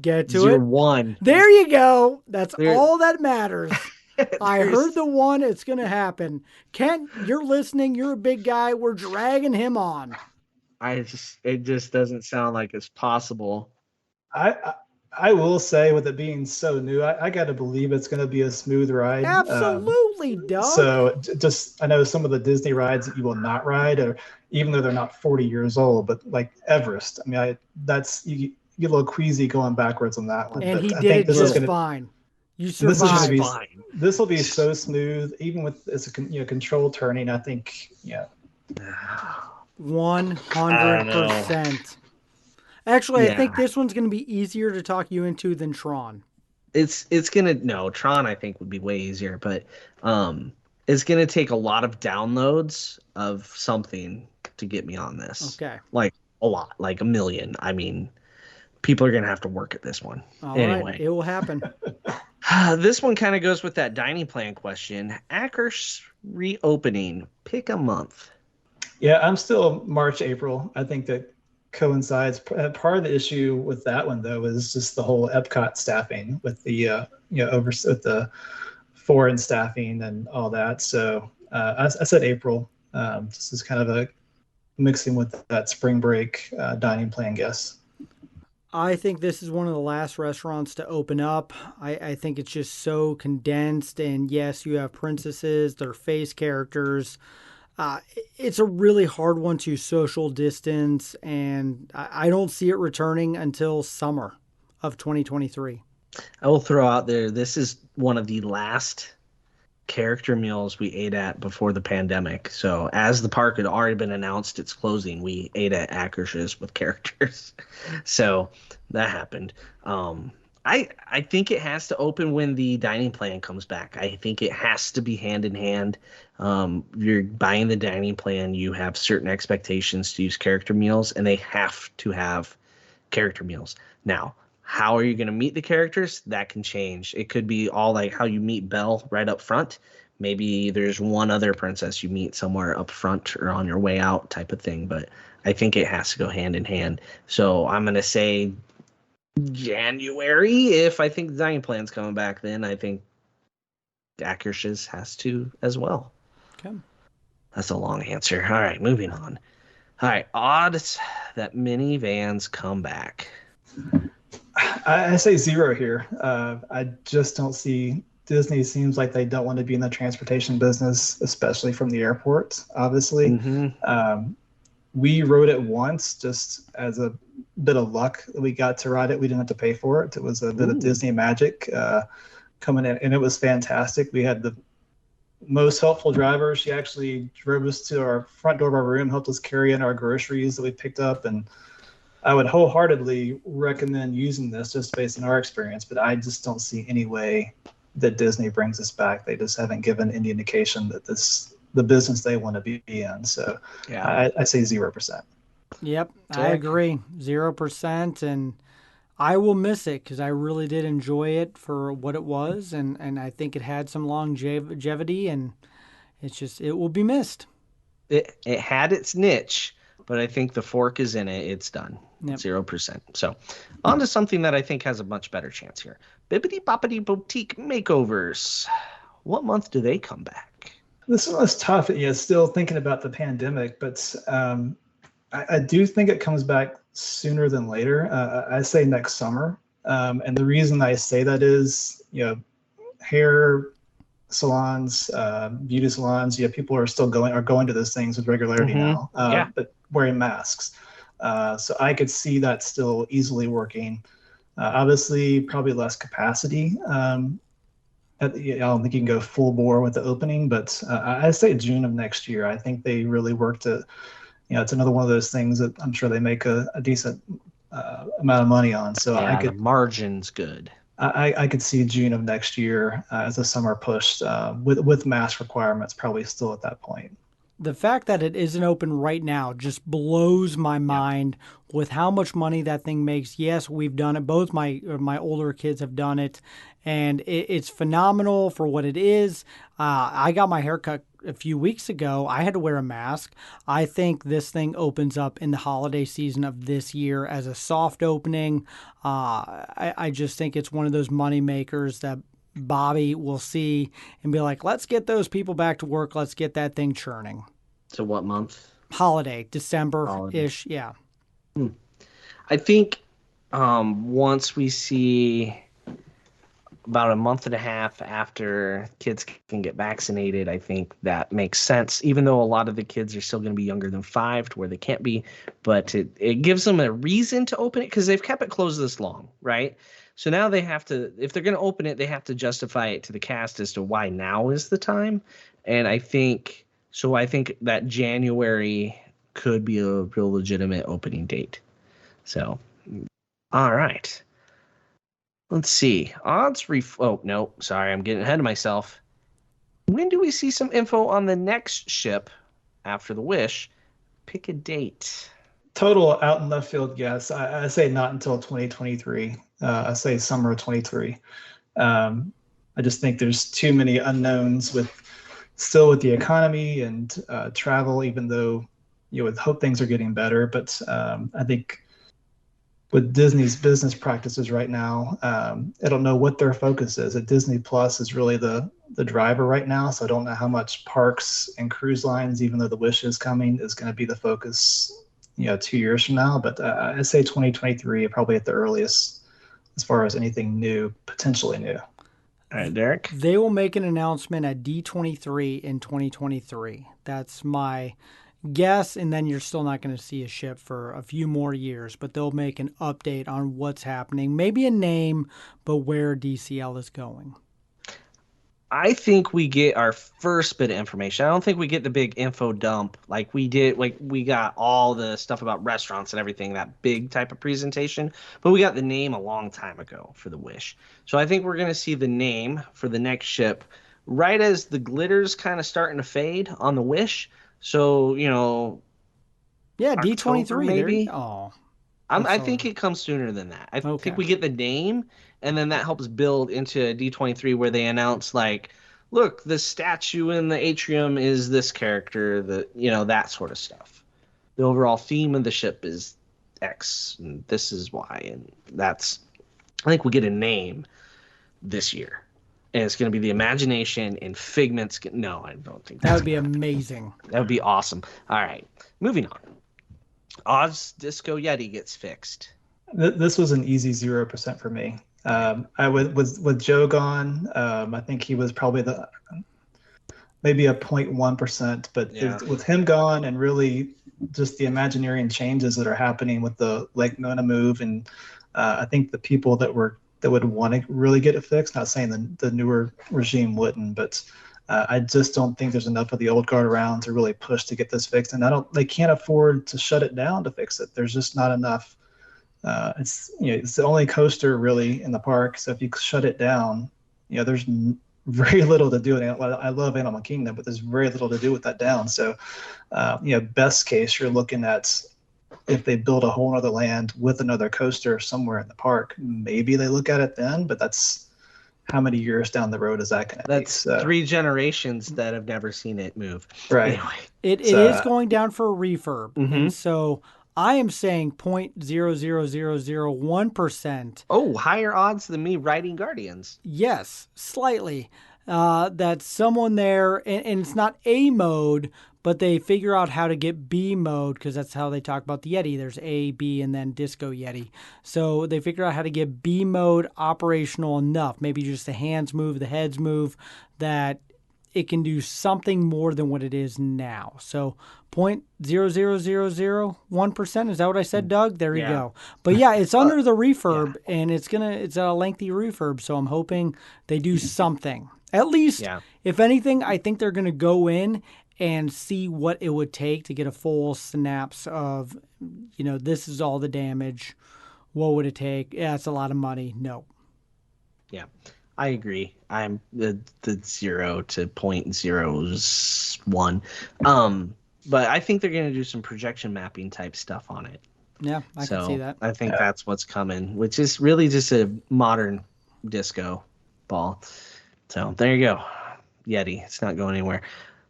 [SPEAKER 1] Get to it.
[SPEAKER 4] 1.
[SPEAKER 1] There you go. That's all that matters. I heard the 1. It's gonna happen. Kent, you're listening. You're a big guy. We're dragging him on.
[SPEAKER 4] It just doesn't sound like it's possible.
[SPEAKER 5] I will say, with it being so new, I got to believe it's going to be a smooth ride.
[SPEAKER 1] Absolutely, Doug.
[SPEAKER 5] So I know some of the Disney rides that you will not ride, or even though they're not 40 years old, but like Everest. I mean, you get a little queasy going backwards on that one.
[SPEAKER 1] And
[SPEAKER 5] but
[SPEAKER 1] he did it just fine. You survived.
[SPEAKER 5] This will be so smooth, even with it's controlled turning. I think
[SPEAKER 1] 100%. Actually, I think this one's going to be easier to talk you into than Tron.
[SPEAKER 4] Tron I think would be way easier, but it's gonna take a lot of downloads of something to get me on this.
[SPEAKER 1] Okay.
[SPEAKER 4] Like a lot, like 1 million. I mean, people are gonna have to work at this one. Anyway,
[SPEAKER 1] right, it will happen.
[SPEAKER 4] This one kind of goes with that dining plan question. Acker's reopening. Pick a month.
[SPEAKER 5] Yeah, I'm still March, April. I think that coincides. Part of the issue with that one, though, is just the whole Epcot staffing with the with the foreign staffing and all that. So I said April. This is kind of a mixing with that spring break dining plan guess.
[SPEAKER 1] I think this is one of the last restaurants to open up. I think it's just so condensed, and yes, you have princesses, their face characters. It's a really hard one to social distance, and I don't see it returning until summer of 2023.
[SPEAKER 4] I will throw out there, this is one of the last character meals we ate at before the pandemic. So as the park had already been announced its closing, we ate at Acker's with characters. So that happened. I think it has to open when the dining plan comes back. I think it has to be hand in hand. You're buying the dining plan, you have certain expectations to use character meals, and they have to have character meals. Now, how are you going to meet the characters? That can change. It could be all like how you meet Belle right up front. Maybe there's one other princess you meet somewhere up front or on your way out type of thing. But I think it has to go hand in hand. So I'm going to say January. If I think the dining plan's coming back, then I think Akershus has to as well.
[SPEAKER 1] Okay.
[SPEAKER 4] That's a long answer. All right, moving on. All right, odds that minivans come back.
[SPEAKER 5] I say 0 here. I just don't see. Disney seems like they don't want to be in the transportation business, especially from the airport, obviously.
[SPEAKER 4] Mm-hmm.
[SPEAKER 5] We rode it once just as a bit of luck. We got to ride it. We didn't have to pay for it. It was a bit of Disney magic coming in, and it was fantastic. We had the most helpful driver. She actually drove us to our front door of our room, helped us carry in our groceries that we picked up, and I would wholeheartedly recommend using this just based on our experience, but I just don't see any way that Disney brings us back. They just haven't given any indication that this the business they want to be in. So
[SPEAKER 4] Yeah,
[SPEAKER 5] I say 0%.
[SPEAKER 1] Yep, I
[SPEAKER 4] Jack?
[SPEAKER 1] agree. 0%. And I will miss it because I really did enjoy it for what it was. And I think it had some longevity, and it will be missed.
[SPEAKER 4] It had its niche, but I think the fork is in it. It's done.
[SPEAKER 1] Yep.
[SPEAKER 4] 0%. So on to something that I think has a much better chance here. Bibbidi Boppity Boutique Makeovers. What month do they come back?
[SPEAKER 5] This one was tough. Yeah, still thinking about the pandemic, but I do think it comes back sooner than later. I say next summer. And the reason I say that is, hair salons, beauty salons, people are still going to those things with regularity now, but wearing masks. So I could see that still easily working. Obviously, probably less capacity. I don't think you can go full bore with the opening, but I say June of next year. I think they really worked it. It's another one of those things that I'm sure they make a decent amount of money on. So
[SPEAKER 4] the margin's good.
[SPEAKER 5] I could see June of next year as the summer pushed with mask requirements probably still at that point.
[SPEAKER 1] The fact that it isn't open right now just blows my mind with how much money that thing makes. Yes, we've done it. Both my older kids have done it, and it's phenomenal for what it is. I got my haircut a few weeks ago. I had to wear a mask. I think this thing opens up in the holiday season of this year as a soft opening. I just think it's one of those money makers that Bobby will see and be like, let's get those people back to work. Let's get that thing churning.
[SPEAKER 4] So what month?
[SPEAKER 1] Holiday, December-ish. Yeah.
[SPEAKER 4] I think once we see about a month and a half after kids can get vaccinated, I think that makes sense, even though a lot of the kids are still going to be younger than 5 to where they can't be, but it gives them a reason to open it because they've kept it closed this long, right? So now they have to, if they're going to open it, they have to justify it to the cast as to why now is the time. And I think that January could be a real legitimate opening date. So, all right. Let's see. Oh, no, sorry. I'm getting ahead of myself. When do we see some info on the next ship after the Wish? Pick a date.
[SPEAKER 5] Total out in left field guess. I say not until 2023. I say summer of 23. I just think there's too many unknowns with the economy and travel, even though you would hope things are getting better. But I think with Disney's business practices right now, I don't know what their focus is. Disney Plus is really the driver right now. So I don't know how much parks and cruise lines, even though the Wish is coming, is going to be the focus 2 years from now. But I say 2023 probably at the earliest as far as anything new, potentially new.
[SPEAKER 4] All right, Derek.
[SPEAKER 1] They will make an announcement at D23 in 2023. That's my guess, and then you're still not going to see a ship for a few more years, but they'll make an update on what's happening. Maybe a name, but where DCL is going.
[SPEAKER 4] I think we get our first bit of information. I don't think we get the big info dump like we did. Like we got all the stuff about restaurants and everything, that big type of presentation, but we got the name a long time ago for the Wish. So I think we're going to see the name for the next ship right as the glitter's kind of starting to fade on the Wish. So,
[SPEAKER 1] yeah, D23
[SPEAKER 4] maybe.
[SPEAKER 1] I
[SPEAKER 4] think it comes sooner than that. I think we get the name, and then that helps build into D23 where they announce, like, look, the statue in the atrium is this character, that sort of stuff. The overall theme of the ship is X, and this is Y, and I think we get a name this year. And it's going to be the imagination and Figment's. No, I don't think
[SPEAKER 1] that would be amazing.
[SPEAKER 4] That would be awesome. All right, moving on. Oz Disco Yeti gets fixed.
[SPEAKER 5] This was an easy 0% for me. I with Joe gone. I think he was probably maybe a 0.1%, but with him gone and really just the Imagineering changes that are happening with the Lake Nona move, and I think the people that would want to really get it fixed. Not saying the newer regime wouldn't, but I just don't think there's enough of the old guard around to really push to get this fixed, and they can't afford to shut it down to fix it. There's just not enough. It's the only coaster really in the park, so if you shut it down, there's very little to do. I love Animal Kingdom, but there's very little to do with that down. So, best case, you're looking at if they build a whole other land with another coaster somewhere in the park, maybe they look at it then, but that's how many years down the road is that going to be?
[SPEAKER 4] That's 3 generations that have never seen it move.
[SPEAKER 5] Right.
[SPEAKER 4] Anyway,
[SPEAKER 1] it is going down for a refurb. And so I am saying 0.00001%.
[SPEAKER 4] Oh, higher odds than me riding Guardians.
[SPEAKER 1] Yes, slightly. That someone there, and it's not A mode, but they figure out how to get B mode, because that's how they talk about the Yeti. There's A, B, and then Disco Yeti. So they figure out how to get B mode operational enough, maybe just the hands move, the heads move, that it can do something more than what it is now. So 0.00001%. Is that what I said, Doug? There you go. But yeah, it's under the refurb, and it's a lengthy refurb. So I'm hoping they do something. At least, if anything, I think they're going to go in and see what it would take to get a full synapse of, this is all the damage. What would it take? Yeah, it's a lot of money. No.
[SPEAKER 4] Yeah, I agree. I'm the 0 to 0.01. But I think they're going to do some projection mapping type stuff on it.
[SPEAKER 1] Yeah, I can see that.
[SPEAKER 4] I think that's what's coming, which is really just a modern disco ball. So there you go. Yeti. It's not going anywhere.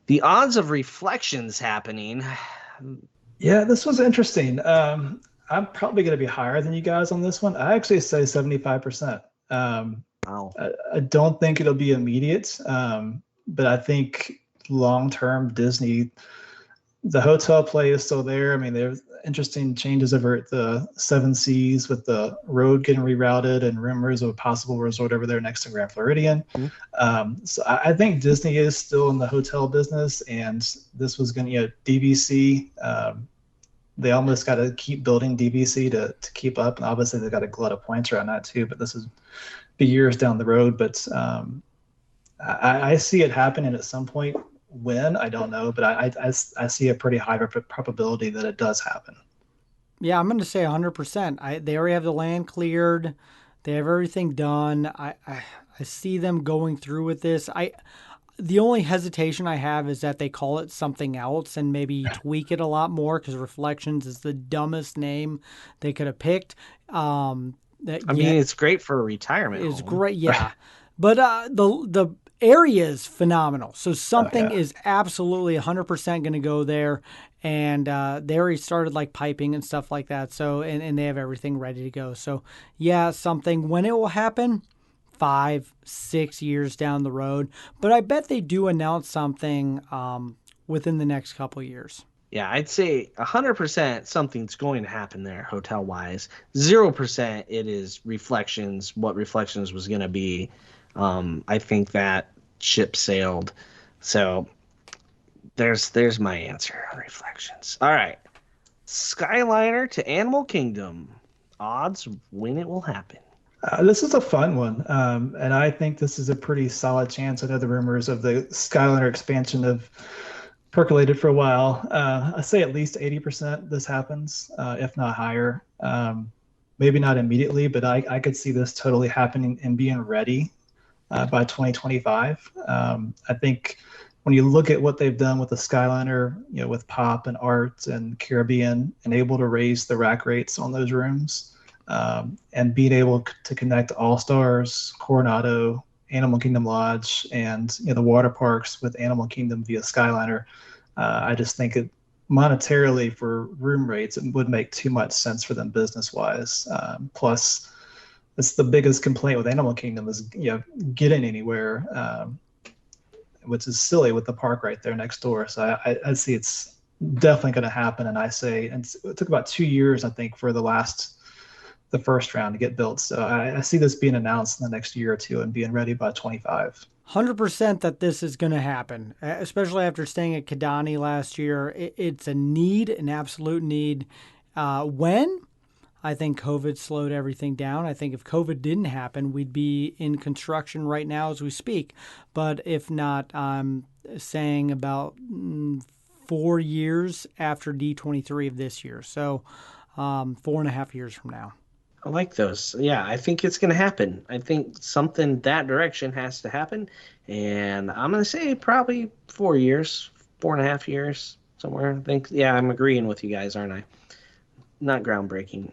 [SPEAKER 4] The odds of reflections happening.
[SPEAKER 5] Yeah, this was interesting. I'm probably going to be higher than you guys on this one. I actually say 75%.
[SPEAKER 4] Wow.
[SPEAKER 5] I don't think it'll be immediate, but I think long-term Disney, the hotel play is still there. I mean, there's interesting changes over at the Seven Seas with the road getting rerouted and rumors of a possible resort over there next to Grand Floridian. So I think Disney is still in the hotel business, and this was going to, DVC. They almost got to keep building DVC to keep up, and obviously they got a glut of points around that too. But this is be years down the road. But I see it happening at some point. When, I don't know, but I see a pretty high probability that it does happen.
[SPEAKER 1] Yeah, I'm going to say 100%. They already have the land cleared. They have everything done. I see them going through with this. The only hesitation I have is that they call it something else and maybe tweak it a lot more, because Reflections is the dumbest name they could have picked.
[SPEAKER 4] It's great for a retirement.
[SPEAKER 1] It's great, yeah. But the area is phenomenal. So something is absolutely 100% going to go there. And they already started piping and stuff like that. So, and they have everything ready to go. So yeah, something. When it will happen, 5-6 years down the road. But I bet they do announce something within the next couple of years.
[SPEAKER 4] Yeah, I'd say 100% something's going to happen there hotel-wise. 0% it is Reflections, what Reflections was going to be. I think that ship sailed. So there's my answer on Reflections. All right. Skyliner to Animal Kingdom. Odds when it will happen.
[SPEAKER 5] This is a fun one. And I think this is a pretty solid chance. I know the rumors of the Skyliner expansion have percolated for a while. I say at least 80% this happens, if not higher. Maybe not immediately, but I could see this totally happening and being ready by 2025. I think when you look at what they've done with the Skyliner, with Pop and Art and Caribbean, and able to raise the rack rates on those rooms, and being able to connect All Stars, Coronado, Animal Kingdom Lodge, and the water parks with Animal Kingdom via Skyliner, I just think it monetarily for room rates, it would make too much sense for them business wise. Plus, That's the biggest complaint with Animal Kingdom is getting anywhere, which is silly with the park right there next door. So I see it's definitely going to happen, and I say, and it took about 2 years, I think, for the first round to get built. So I see this being announced in the next year or two and being ready by 25.
[SPEAKER 1] 100% that this is going to happen, especially after staying at Kidani last year. It's a need, an absolute need. When? I think COVID slowed everything down. I think if COVID didn't happen, we'd be in construction right now as we speak. But if not, I'm saying about 4 years after D23 of this year. So 4.5 years from now.
[SPEAKER 4] I like those. Yeah, I think it's going to happen. I think something that direction has to happen. And I'm going to say probably 4 years, 4.5 years, somewhere. I think, yeah, I'm agreeing with you guys, aren't I? Not groundbreaking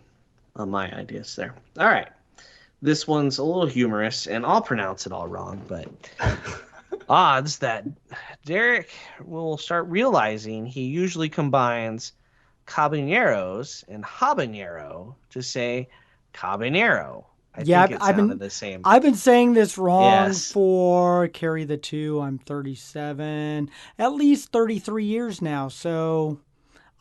[SPEAKER 4] on my ideas there. All right. This one's a little humorous, and I'll pronounce it all wrong, but odds that Derek will start realizing he usually combines caballeros and habanero to say Cabanero. I think it sounded the same.
[SPEAKER 1] I've been saying this wrong
[SPEAKER 4] Yes.
[SPEAKER 1] for carry the two. I'm 37, at least 33 years now. So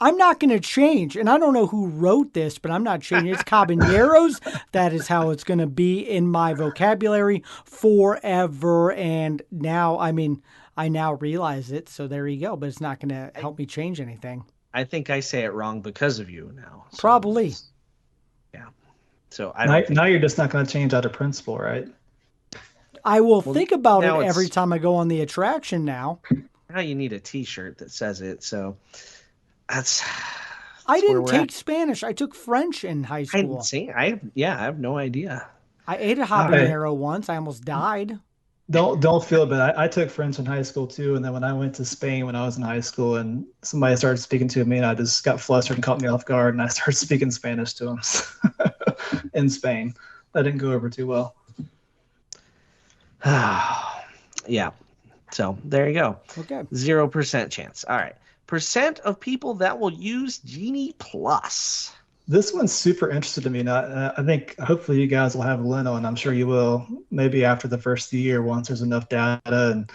[SPEAKER 1] I'm not going to change. And I don't know who wrote this, but I'm not changing. It's Caballeros. That is how it's going to be in my vocabulary forever. And now, I now realize it. So there you go. But it's not going to help me change anything.
[SPEAKER 4] I think I say it wrong because of you now. So
[SPEAKER 1] Probably.
[SPEAKER 4] yeah. So I don't
[SPEAKER 5] Now you're just not going to change out of principle, right?
[SPEAKER 1] I will think about it
[SPEAKER 4] now
[SPEAKER 1] every
[SPEAKER 4] it's-
[SPEAKER 1] time I go on the attraction now.
[SPEAKER 4] now you need a T-shirt that says it. So that's
[SPEAKER 1] I
[SPEAKER 4] where
[SPEAKER 1] didn't
[SPEAKER 4] we're
[SPEAKER 1] take
[SPEAKER 4] at.
[SPEAKER 1] Spanish. I took French in high
[SPEAKER 4] I
[SPEAKER 1] school.
[SPEAKER 4] see. I have no idea.
[SPEAKER 1] I ate a habanero once. I almost died.
[SPEAKER 5] Don't feel bad. I took French in high school too, and then when I went to Spain when I was in high school, and somebody started speaking to me, and I just got flustered and caught me off guard, and I started speaking Spanish to them in Spain. That didn't go over too well.
[SPEAKER 4] Yeah. So there you go.
[SPEAKER 1] Okay.
[SPEAKER 4] 0% chance. All right. Percent of people that will use Genie Plus.
[SPEAKER 5] This one's super interesting to me. Now, I think hopefully you guys will have Leno, and I'm sure you will, maybe after the first year once there's enough data. And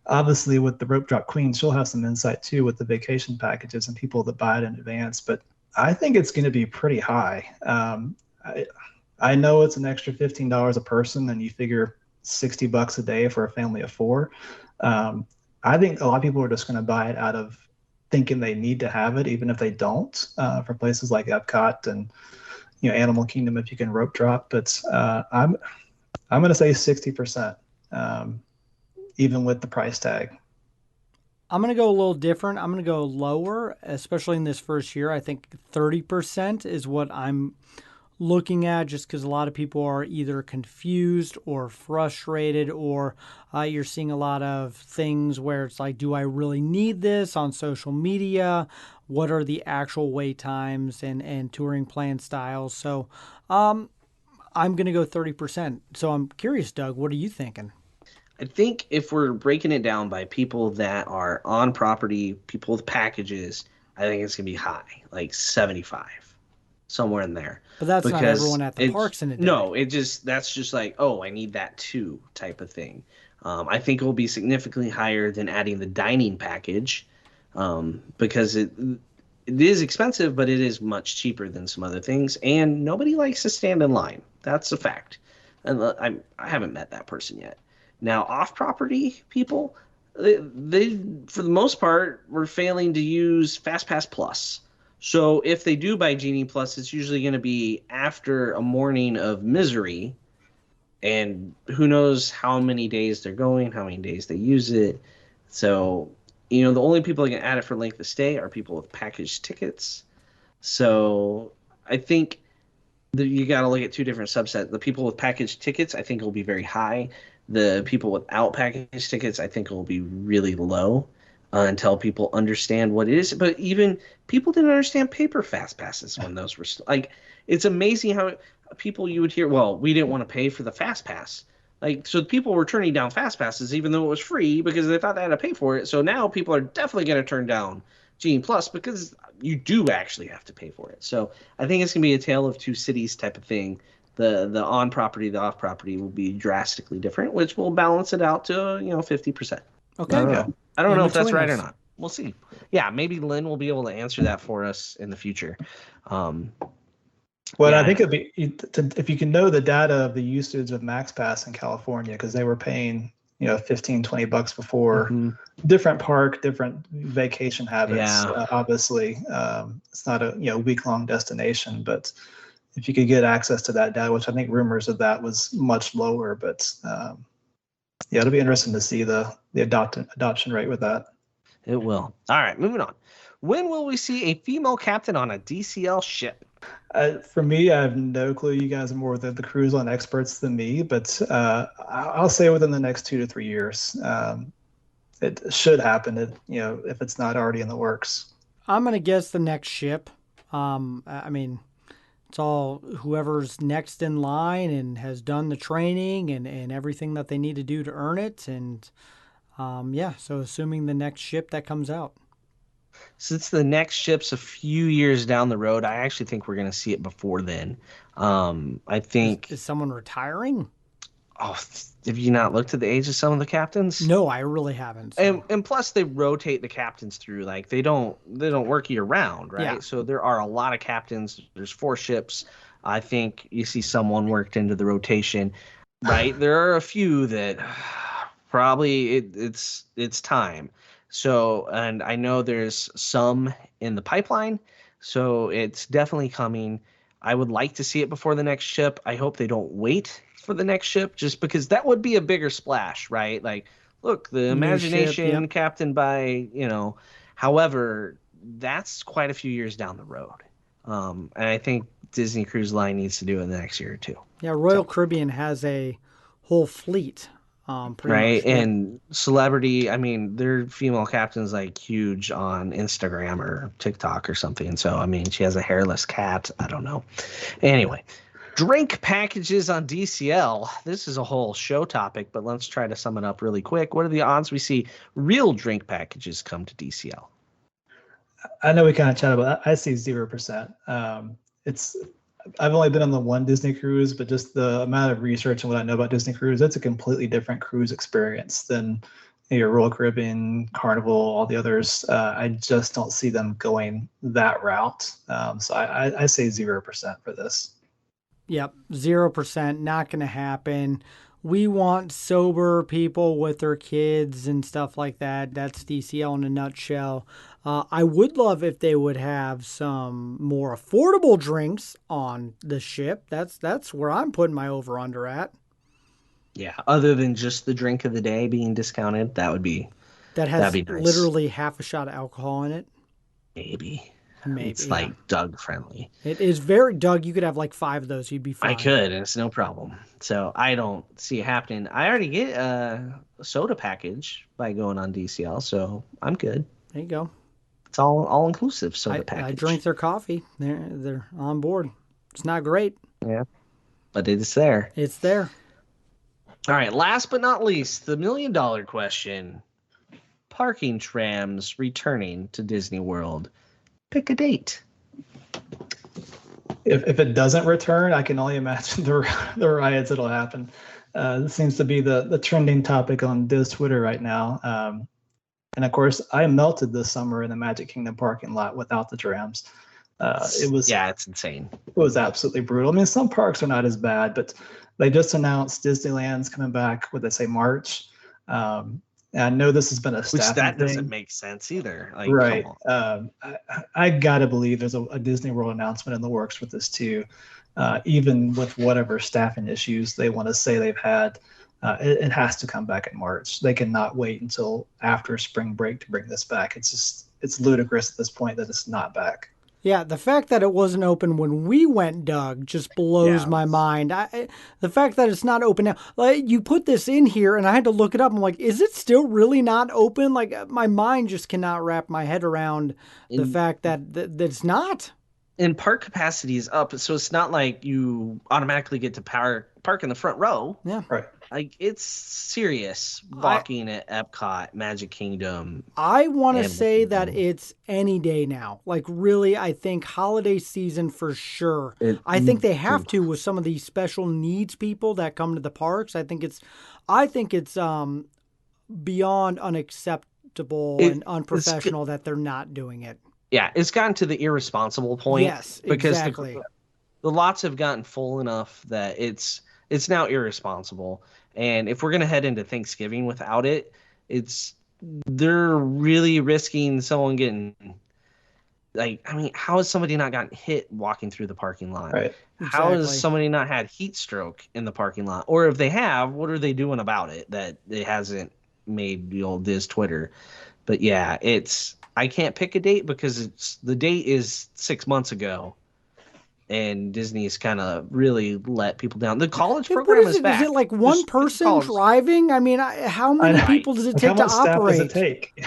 [SPEAKER 5] obviously with the Rope Drop Queen, she'll have some insight too with the vacation packages and people that buy it in advance. But I think it's going to be pretty high. I know it's an extra $15 a person, and you figure $60 a day for a family of four. I think a lot of people are just going to buy it out of thinking they need to have it, even if they don't, for places like Epcot and Animal Kingdom if you can rope drop. But I'm going to say 60%, even with the price tag.
[SPEAKER 1] I'm going to go a little different. I'm going to go lower, especially in this first year. I think 30% is what I'm looking at, just because a lot of people are either confused or frustrated, or you're seeing a lot of things where it's like, do I really need this on social media? What are the actual wait times and touring plan styles? So I'm going to go 30%. So I'm curious, Doug, what are you thinking?
[SPEAKER 4] I think if we're breaking it down by people that are on property, people with packages, I think it's going to be high, like 75, somewhere in there.
[SPEAKER 1] But that's not
[SPEAKER 4] Because
[SPEAKER 1] everyone at the
[SPEAKER 4] it's-
[SPEAKER 1] parks in a day.
[SPEAKER 4] No, that's just like, oh, I need that too type of thing. I think it will be significantly higher than adding the dining package, because it is expensive, but it is much cheaper than some other things, and nobody likes to stand in line. That's a fact. And I haven't met that person yet. Now, off-property people, they for the most part were failing to use FastPass Plus. So if they do buy Genie Plus, it's usually going to be after a morning of misery, and who knows how many days they're going, how many days they use it. So, the only people that can add it for length of stay are people with package tickets. So I think that you got to look at two different subsets. The people with package tickets, I think, will be very high. The people without package tickets, I think, will be really low. Until people understand what it is. But even people didn't understand paper fast passes when those were like, it's amazing how people you would hear, well, we didn't want to pay for the fast pass. Like, so people were turning down fast passes even though it was free because they thought they had to pay for it. So now people are definitely going to turn down Genie Plus because you do actually have to pay for it. So I think it's going to be a tale of two cities type of thing. the on property, the off property will be drastically different, which will balance it out to 50%.
[SPEAKER 1] Okay.
[SPEAKER 4] I don't know. I don't
[SPEAKER 1] In
[SPEAKER 4] know if that's
[SPEAKER 1] between
[SPEAKER 4] right or
[SPEAKER 1] us.
[SPEAKER 4] not. We'll see. Yeah, maybe Lynn will be able to answer that for us in the future.
[SPEAKER 5] Well,
[SPEAKER 4] Yeah.
[SPEAKER 5] I think it'd be if you can know the data of the usage of MaxPass in California, because they were paying, $15-20 before.
[SPEAKER 4] Mhm.
[SPEAKER 5] Different park, different vacation habits.
[SPEAKER 4] Yeah.
[SPEAKER 5] Obviously, it's not a week-long destination, but if you could get access to that data, which I think rumors of that was much lower, but yeah, it'll be interesting to see the adoption rate with that.
[SPEAKER 4] It will. All right, moving on. When will we see a female captain on a DCL ship?
[SPEAKER 5] For me, I have no clue. You guys are more the cruise line experts than me, but I'll say within the next 2 to 3 years. It should happen, if it's not already in the works.
[SPEAKER 1] I'm gonna guess the next ship. I mean, it's all whoever's next in line and has done the training and everything that they need to do to earn it. And so assuming the next ship that comes out.
[SPEAKER 4] Since the next ship's a few years down the road, I actually think we're going to see it before then. I think.
[SPEAKER 1] Is someone retiring?
[SPEAKER 4] Oh, have you not looked at the age of some of the captains?
[SPEAKER 1] No, I really haven't. So.
[SPEAKER 4] And plus they rotate the captains through. Like they don't work year round, right?
[SPEAKER 1] Yeah.
[SPEAKER 4] So there are a lot of captains. There's 4 ships. I think you see someone worked into the rotation, right? There are a few that probably it's time. So, and I know there's some in the pipeline, so it's definitely coming. I would like to see it before the next ship. I hope they don't wait for the next ship, just because that would be a bigger splash, right? Like, look, the Imagination
[SPEAKER 1] ship,
[SPEAKER 4] captained by, however, that's quite a few years down the road. And I think Disney Cruise Line needs to do it in the next year or two.
[SPEAKER 1] Yeah, Royal Caribbean has a whole fleet.
[SPEAKER 4] Right.
[SPEAKER 1] Much, yeah.
[SPEAKER 4] And celebrity, I mean, their female captain's like huge on Instagram or TikTok or something. So, I mean, she has a hairless cat. I don't know. Anyway, drink packages on DCL. This is a whole show topic, but let's try to sum it up really quick. What are the odds we see real drink packages come to DCL?
[SPEAKER 5] I know we kind of chatted about that. I see 0%. I've only been on the one Disney cruise, but just the amount of research and what I know about Disney cruise, it's a completely different cruise experience than your Royal Caribbean, Carnival, all the others. I just don't see them going that route. So I say 0% for this.
[SPEAKER 1] Yep, 0%, not going to happen. We want sober people with their kids and stuff like that. That's DCL in a nutshell. I would love if they would have some more affordable drinks on the ship. That's where I'm putting my over-under at.
[SPEAKER 4] Yeah, other than just the drink of the day being discounted, that'd be
[SPEAKER 1] That
[SPEAKER 4] be nice.
[SPEAKER 1] Literally half a shot of alcohol in it.
[SPEAKER 4] Maybe.
[SPEAKER 1] Maybe,
[SPEAKER 4] It's like Doug friendly.
[SPEAKER 1] It is very Doug. You could have like 5 of those. You'd be fine.
[SPEAKER 4] I could, and it's no problem. So I don't see it happening. I already get a soda package by going on DCL, so I'm good.
[SPEAKER 1] There you go.
[SPEAKER 4] It's all inclusive soda package.
[SPEAKER 1] I drink their coffee. They're on board. It's not great.
[SPEAKER 4] Yeah, but it's there.
[SPEAKER 1] It's there.
[SPEAKER 4] All right. Last but not least, the $1 million question: parking trams returning to Disney World. Pick a date.
[SPEAKER 5] If it doesn't return, I can only imagine the riots that'll happen. This seems to be the trending topic on Diz Twitter right now. And of course, I melted this summer in the Magic Kingdom parking lot without the trams.
[SPEAKER 4] It's insane.
[SPEAKER 5] It was absolutely brutal. I mean, some parks are not as bad, but they just announced Disneyland's coming back. What they say, March. And I know this has been a staffing thing.
[SPEAKER 4] Doesn't make sense either. Like,
[SPEAKER 5] right. I gotta believe there's a Disney World announcement in the works with this too. Even with whatever staffing issues they want to say they've had, it has to come back in March. They cannot wait until after spring break to bring this back. It's ludicrous at this point that it's not back.
[SPEAKER 1] Yeah, the fact that it wasn't open when we went, Doug, just blows my mind. The fact that it's not open now, like, you put this in here, and I had to look it up. I'm like, is it still really not open? Like, my mind just cannot wrap my head around the fact that it's not.
[SPEAKER 4] And park capacity is up, so it's not like you automatically get to park park in the front row.
[SPEAKER 1] Yeah.
[SPEAKER 5] Right.
[SPEAKER 4] Like, it's serious walking at Epcot, Magic Kingdom.
[SPEAKER 1] I want to
[SPEAKER 4] Animal
[SPEAKER 1] say that
[SPEAKER 4] Kingdom.
[SPEAKER 1] it's any day now. Like, really, I think holiday season for sure. I think they have to with some of these special needs people that come to the parks. I think it's beyond unacceptable and unprofessional that they're not doing it.
[SPEAKER 4] Yeah, it's gotten to the irresponsible point.
[SPEAKER 1] Yes,
[SPEAKER 4] because
[SPEAKER 1] exactly.
[SPEAKER 4] The lots have gotten full enough that it's now irresponsible. And if we're gonna head into Thanksgiving without it, they're really risking someone getting, like, I mean, how has somebody not gotten hit walking through the parking lot?
[SPEAKER 5] Right.
[SPEAKER 4] How
[SPEAKER 1] Exactly.
[SPEAKER 4] has somebody not had heat stroke in the parking lot? Or if they have, what are they doing about it that it hasn't made the old Diz Twitter? But yeah, I can't pick a date because the date is 6 months ago. And Disney's kind of really let people down. The college program
[SPEAKER 1] What
[SPEAKER 4] is
[SPEAKER 1] is it?
[SPEAKER 4] back.
[SPEAKER 1] Is it like one
[SPEAKER 4] Just
[SPEAKER 1] person
[SPEAKER 4] college.
[SPEAKER 1] driving? I mean, how many people does it
[SPEAKER 5] Like,
[SPEAKER 1] take
[SPEAKER 5] how
[SPEAKER 1] to
[SPEAKER 5] much staff
[SPEAKER 1] operate?
[SPEAKER 5] does it take?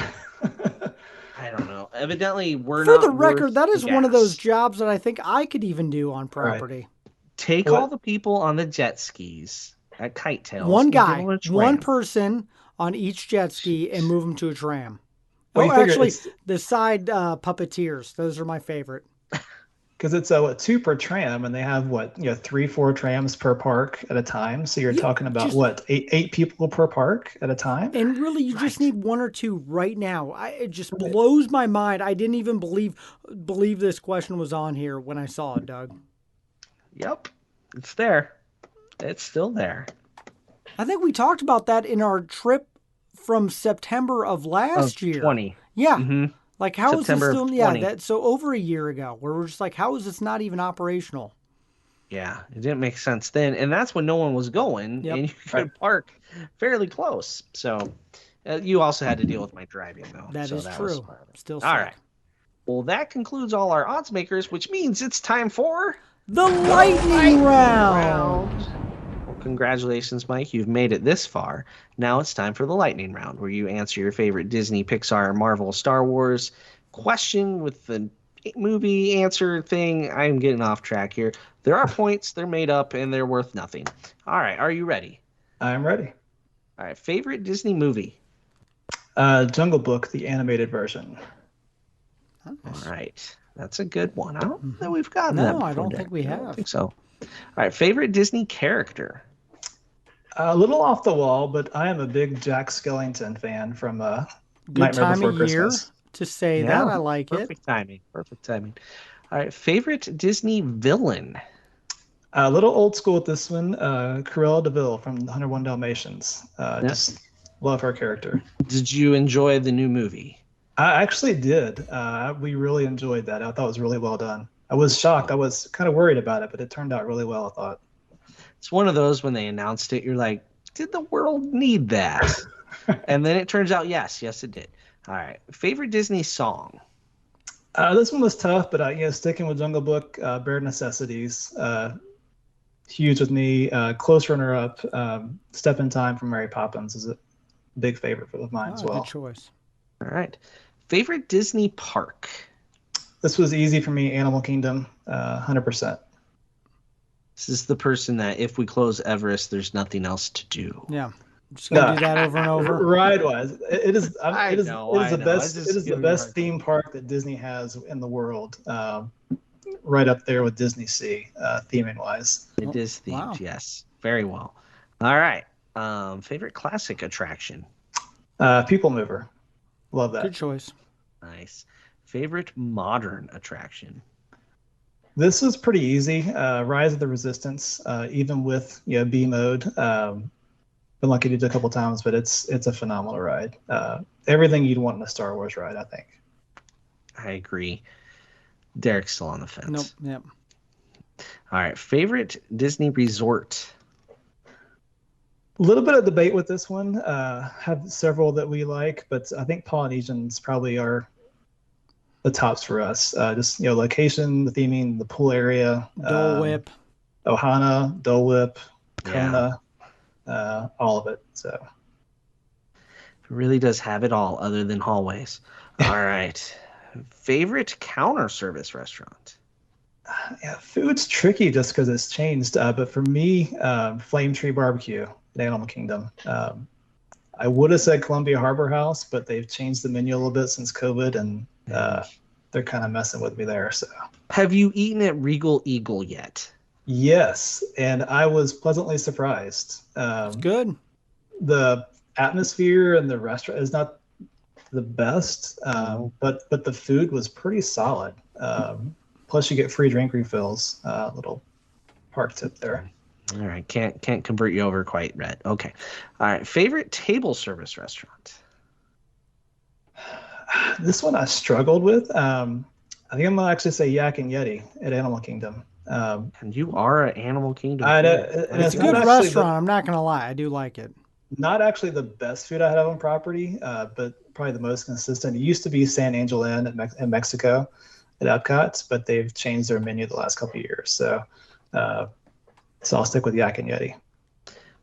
[SPEAKER 4] I don't know. Evidently, we're
[SPEAKER 1] For
[SPEAKER 4] not.
[SPEAKER 1] the record,
[SPEAKER 4] worth
[SPEAKER 1] that is
[SPEAKER 4] the
[SPEAKER 1] one of those
[SPEAKER 4] gas.
[SPEAKER 1] jobs that I think I could even do on property.
[SPEAKER 4] Take
[SPEAKER 5] What?
[SPEAKER 4] all the people on the jet skis at Kite Tails.
[SPEAKER 1] One
[SPEAKER 4] and give
[SPEAKER 1] guy,
[SPEAKER 4] them a tram.
[SPEAKER 1] one person on each jet ski and move them to a tram.
[SPEAKER 5] Well, you figure
[SPEAKER 1] actually,
[SPEAKER 5] it's-
[SPEAKER 1] the side puppeteers. Those are my favorite.
[SPEAKER 5] Because it's what, 2 per tram, and they have 3-4 trams per park at a time. So you're talking about eight people per park at a time.
[SPEAKER 1] And really, you just need 1 or 2 right now. It just blows my mind. I didn't even believe this question was on here when I saw it, Doug.
[SPEAKER 4] Yep, it's there. It's still there.
[SPEAKER 1] I think we talked about that in our trip from September of last year.
[SPEAKER 4] 20.
[SPEAKER 1] Yeah.
[SPEAKER 4] Mm-hmm.
[SPEAKER 1] Like, how is this
[SPEAKER 4] September of
[SPEAKER 1] still?
[SPEAKER 4] 20.
[SPEAKER 1] Yeah, so over a year ago, where we're just like, how is this not even operational?
[SPEAKER 4] Yeah, it didn't make sense then, and that's when no one was going,
[SPEAKER 1] Yep.
[SPEAKER 4] and you could park fairly close. So you also had to deal with my driving, though.
[SPEAKER 1] That is
[SPEAKER 4] was
[SPEAKER 1] true.
[SPEAKER 4] part of it.
[SPEAKER 1] Still
[SPEAKER 4] all
[SPEAKER 1] sick.
[SPEAKER 4] right. Well, that concludes all our odds makers, which means it's time for
[SPEAKER 1] The lightning round.
[SPEAKER 4] Well, congratulations, Mike. You've made it this far. Now it's time for the lightning round, where you answer your favorite Disney, Pixar, Marvel, Star Wars question with the movie answer thing. I'm getting off track here. There are points, they're made up, and they're worth nothing. All right, are you ready?
[SPEAKER 5] I'm ready.
[SPEAKER 4] All right, favorite Disney movie?
[SPEAKER 5] Jungle Book, the animated version.
[SPEAKER 4] All right, that's a good one. I don't think we've gotten that
[SPEAKER 1] No,
[SPEAKER 4] before,
[SPEAKER 1] I don't
[SPEAKER 4] Derek.
[SPEAKER 1] think we
[SPEAKER 4] I
[SPEAKER 1] have.
[SPEAKER 4] don't think so. All right, favorite Disney character?
[SPEAKER 5] A little off the wall, but I am a big Jack Skellington fan from
[SPEAKER 1] Good
[SPEAKER 5] Nightmare
[SPEAKER 1] time
[SPEAKER 5] Before
[SPEAKER 1] of year
[SPEAKER 5] Christmas.
[SPEAKER 1] to say that. I like it.
[SPEAKER 4] Perfect timing. Perfect timing. All right, favorite Disney villain?
[SPEAKER 5] A little old school with this one, Cruella de Vil from 101 Dalmatians. Just love her character.
[SPEAKER 4] Did you enjoy the new movie?
[SPEAKER 5] I actually did. We really enjoyed that. I thought it was really well done. I was shocked. I was kind of worried about it, but it turned out really well, I thought.
[SPEAKER 4] It's one of those when they announced it, you're like, did the world need that? And then it turns out, yes, it did. All right. Favorite Disney song?
[SPEAKER 5] This one was tough, but sticking with Jungle Book, Bare Necessities, huge with me. Close runner-up, Step in Time from Mary Poppins is a big favorite of mine as well.
[SPEAKER 1] Good choice.
[SPEAKER 4] All right. Favorite Disney park?
[SPEAKER 5] This was easy for me, Animal Kingdom, 100%.
[SPEAKER 4] This is the person that if we close Everest, there's nothing else to do.
[SPEAKER 1] Yeah. I'm just going to do that over and over.
[SPEAKER 5] Ride-wise, it is the
[SPEAKER 4] know.
[SPEAKER 5] best theme park that Disney has in the world. Right up there with Disney Sea, theming-wise.
[SPEAKER 4] It is themed,
[SPEAKER 1] Wow.
[SPEAKER 4] yes. Very well. All right. Favorite classic attraction?
[SPEAKER 5] People Mover. Love that.
[SPEAKER 1] Good choice.
[SPEAKER 4] Nice. Favorite modern attraction?
[SPEAKER 5] This is pretty easy. Rise of the Resistance, even with B mode. Been lucky to do a couple times, but it's a phenomenal ride. Everything you'd want in a Star Wars ride, I think.
[SPEAKER 4] I agree. Derek's still on the fence.
[SPEAKER 1] Nope. Yep.
[SPEAKER 4] All right. Favorite Disney resort?
[SPEAKER 5] A little bit of debate with this one. Have several that we like, but I think Polynesians probably are the tops for us. Just location, the theming, the pool area,
[SPEAKER 1] Dole Whip.
[SPEAKER 5] Ohana, Dole Whip,
[SPEAKER 4] Yeah.
[SPEAKER 5] Kona, all of it. So
[SPEAKER 4] It really does have it all other than hallways. All right. Favorite counter service restaurant?
[SPEAKER 5] Yeah, food's tricky just because it's changed. But for me, Flame Tree Barbecue at Animal Kingdom. I would have said Columbia Harbor House, but they've changed the menu a little bit since COVID, and they're kind of messing with me there. So,
[SPEAKER 4] Have you eaten at Regal Eagle yet?
[SPEAKER 5] yes, and I was pleasantly surprised.
[SPEAKER 1] It's good.
[SPEAKER 5] The atmosphere and the restaurant is not the best, but the food was pretty solid. Plus, you get free drink refills. Little park tip there.
[SPEAKER 4] All right, can't convert you over quite yet. Okay, all right. Favorite table service restaurant?
[SPEAKER 5] This one I struggled with. I think I'm gonna actually say Yak and Yeti at Animal Kingdom.
[SPEAKER 4] And you are an Animal Kingdom.
[SPEAKER 1] It's a good restaurant. I'm not gonna lie, I do like it.
[SPEAKER 5] Not actually the best food I had on property, but probably the most consistent. It used to be San Angel Inn in Mexico at Epcot, but they've changed their menu the last couple of years. So I'll stick with Yak and Yeti.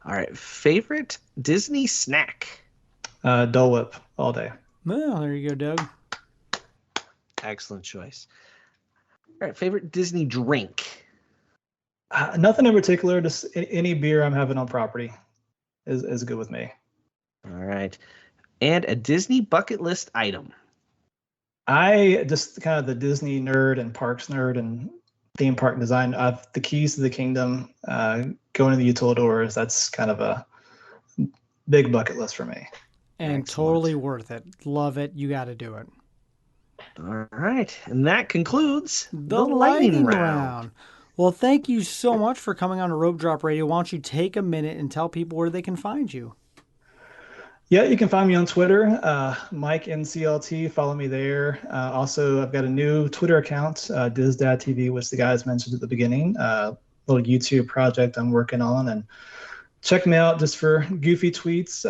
[SPEAKER 4] All right. Favorite Disney snack?
[SPEAKER 5] Dole Whip all day.
[SPEAKER 1] Well, there you go, Doug.
[SPEAKER 4] Excellent choice. All right. Favorite Disney drink?
[SPEAKER 5] Nothing in particular. Just any beer I'm having on property is good with me.
[SPEAKER 4] All right. And a Disney bucket list item?
[SPEAKER 5] I just kind of the Disney nerd and parks nerd and theme park design. The keys to the kingdom, going to the Utilidors, that's kind of a big bucket list for me.
[SPEAKER 1] And
[SPEAKER 4] Excellent.
[SPEAKER 1] Totally worth it. Love it. You got to do it.
[SPEAKER 4] All right. And that concludes
[SPEAKER 1] The lightning round. Well, thank you so much for coming on to Rope Drop Radio. Why don't you take a minute and tell people where they can find you?
[SPEAKER 5] Yeah, you can find me on Twitter, Mike NCLT. Follow me there. Also, I've got a new Twitter account, DisDadTV, which the guys mentioned at the beginning. Little YouTube project I'm working on, and check me out just for goofy tweets,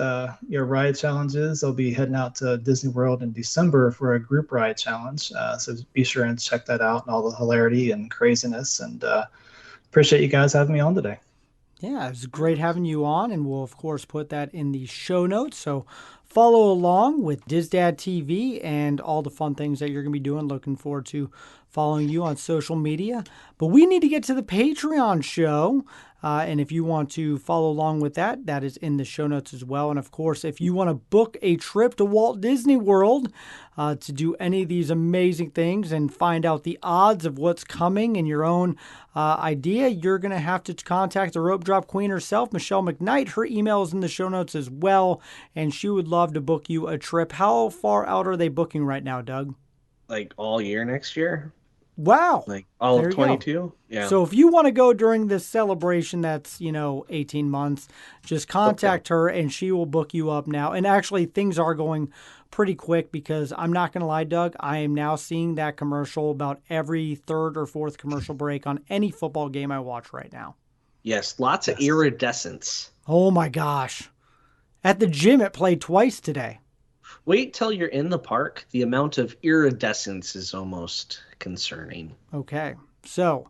[SPEAKER 5] ride challenges. I'll be heading out to Disney World in December for a group ride challenge. So be sure and check that out and all the hilarity and craziness. And appreciate you guys having me on today.
[SPEAKER 1] Yeah, it was great having you on, and we'll, of course, put that in the show notes. So follow along with DisDadTV and all the fun things that you're going to be doing. Looking forward to following you on social media. But we need to get to the Patreon show. And if you want to follow along with that, that is in the show notes as well. And of course, if you want to book a trip to Walt Disney World to do any of these amazing things and find out the odds of what's coming in your own idea, you're going to have to contact the Rope Drop Queen herself, Michelle McKnight. Her email is in the show notes as well, and she would love to book you a trip. How far out are they booking right now, Doug?
[SPEAKER 4] Like all year next year?
[SPEAKER 1] Wow.
[SPEAKER 4] Like all
[SPEAKER 1] There
[SPEAKER 4] of
[SPEAKER 1] you go.
[SPEAKER 4] 22? Yeah.
[SPEAKER 1] So if you want to go during this celebration that's, 18 months, just contact her and she will book you up now. And actually, things are going pretty quick because I'm not going to lie, Doug, I am now seeing that commercial about every third or fourth commercial break on any football game I watch right now.
[SPEAKER 4] Yes, lots of iridescence.
[SPEAKER 1] Oh my gosh. At the gym, it played twice today.
[SPEAKER 4] Wait till you're in the park. The amount of iridescence is almost concerning.
[SPEAKER 1] Okay. So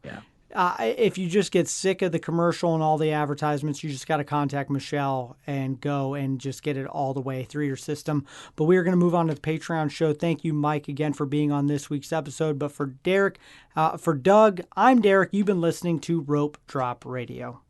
[SPEAKER 1] if you just get sick of the commercial and all the advertisements, you just got to contact Michelle and go and just get it all the way through your system. But we are going to move on to the Patreon show. Thank you, Mike, again for being on this week's episode. But for Doug, I'm Derek. You've been listening to Rope Drop Radio.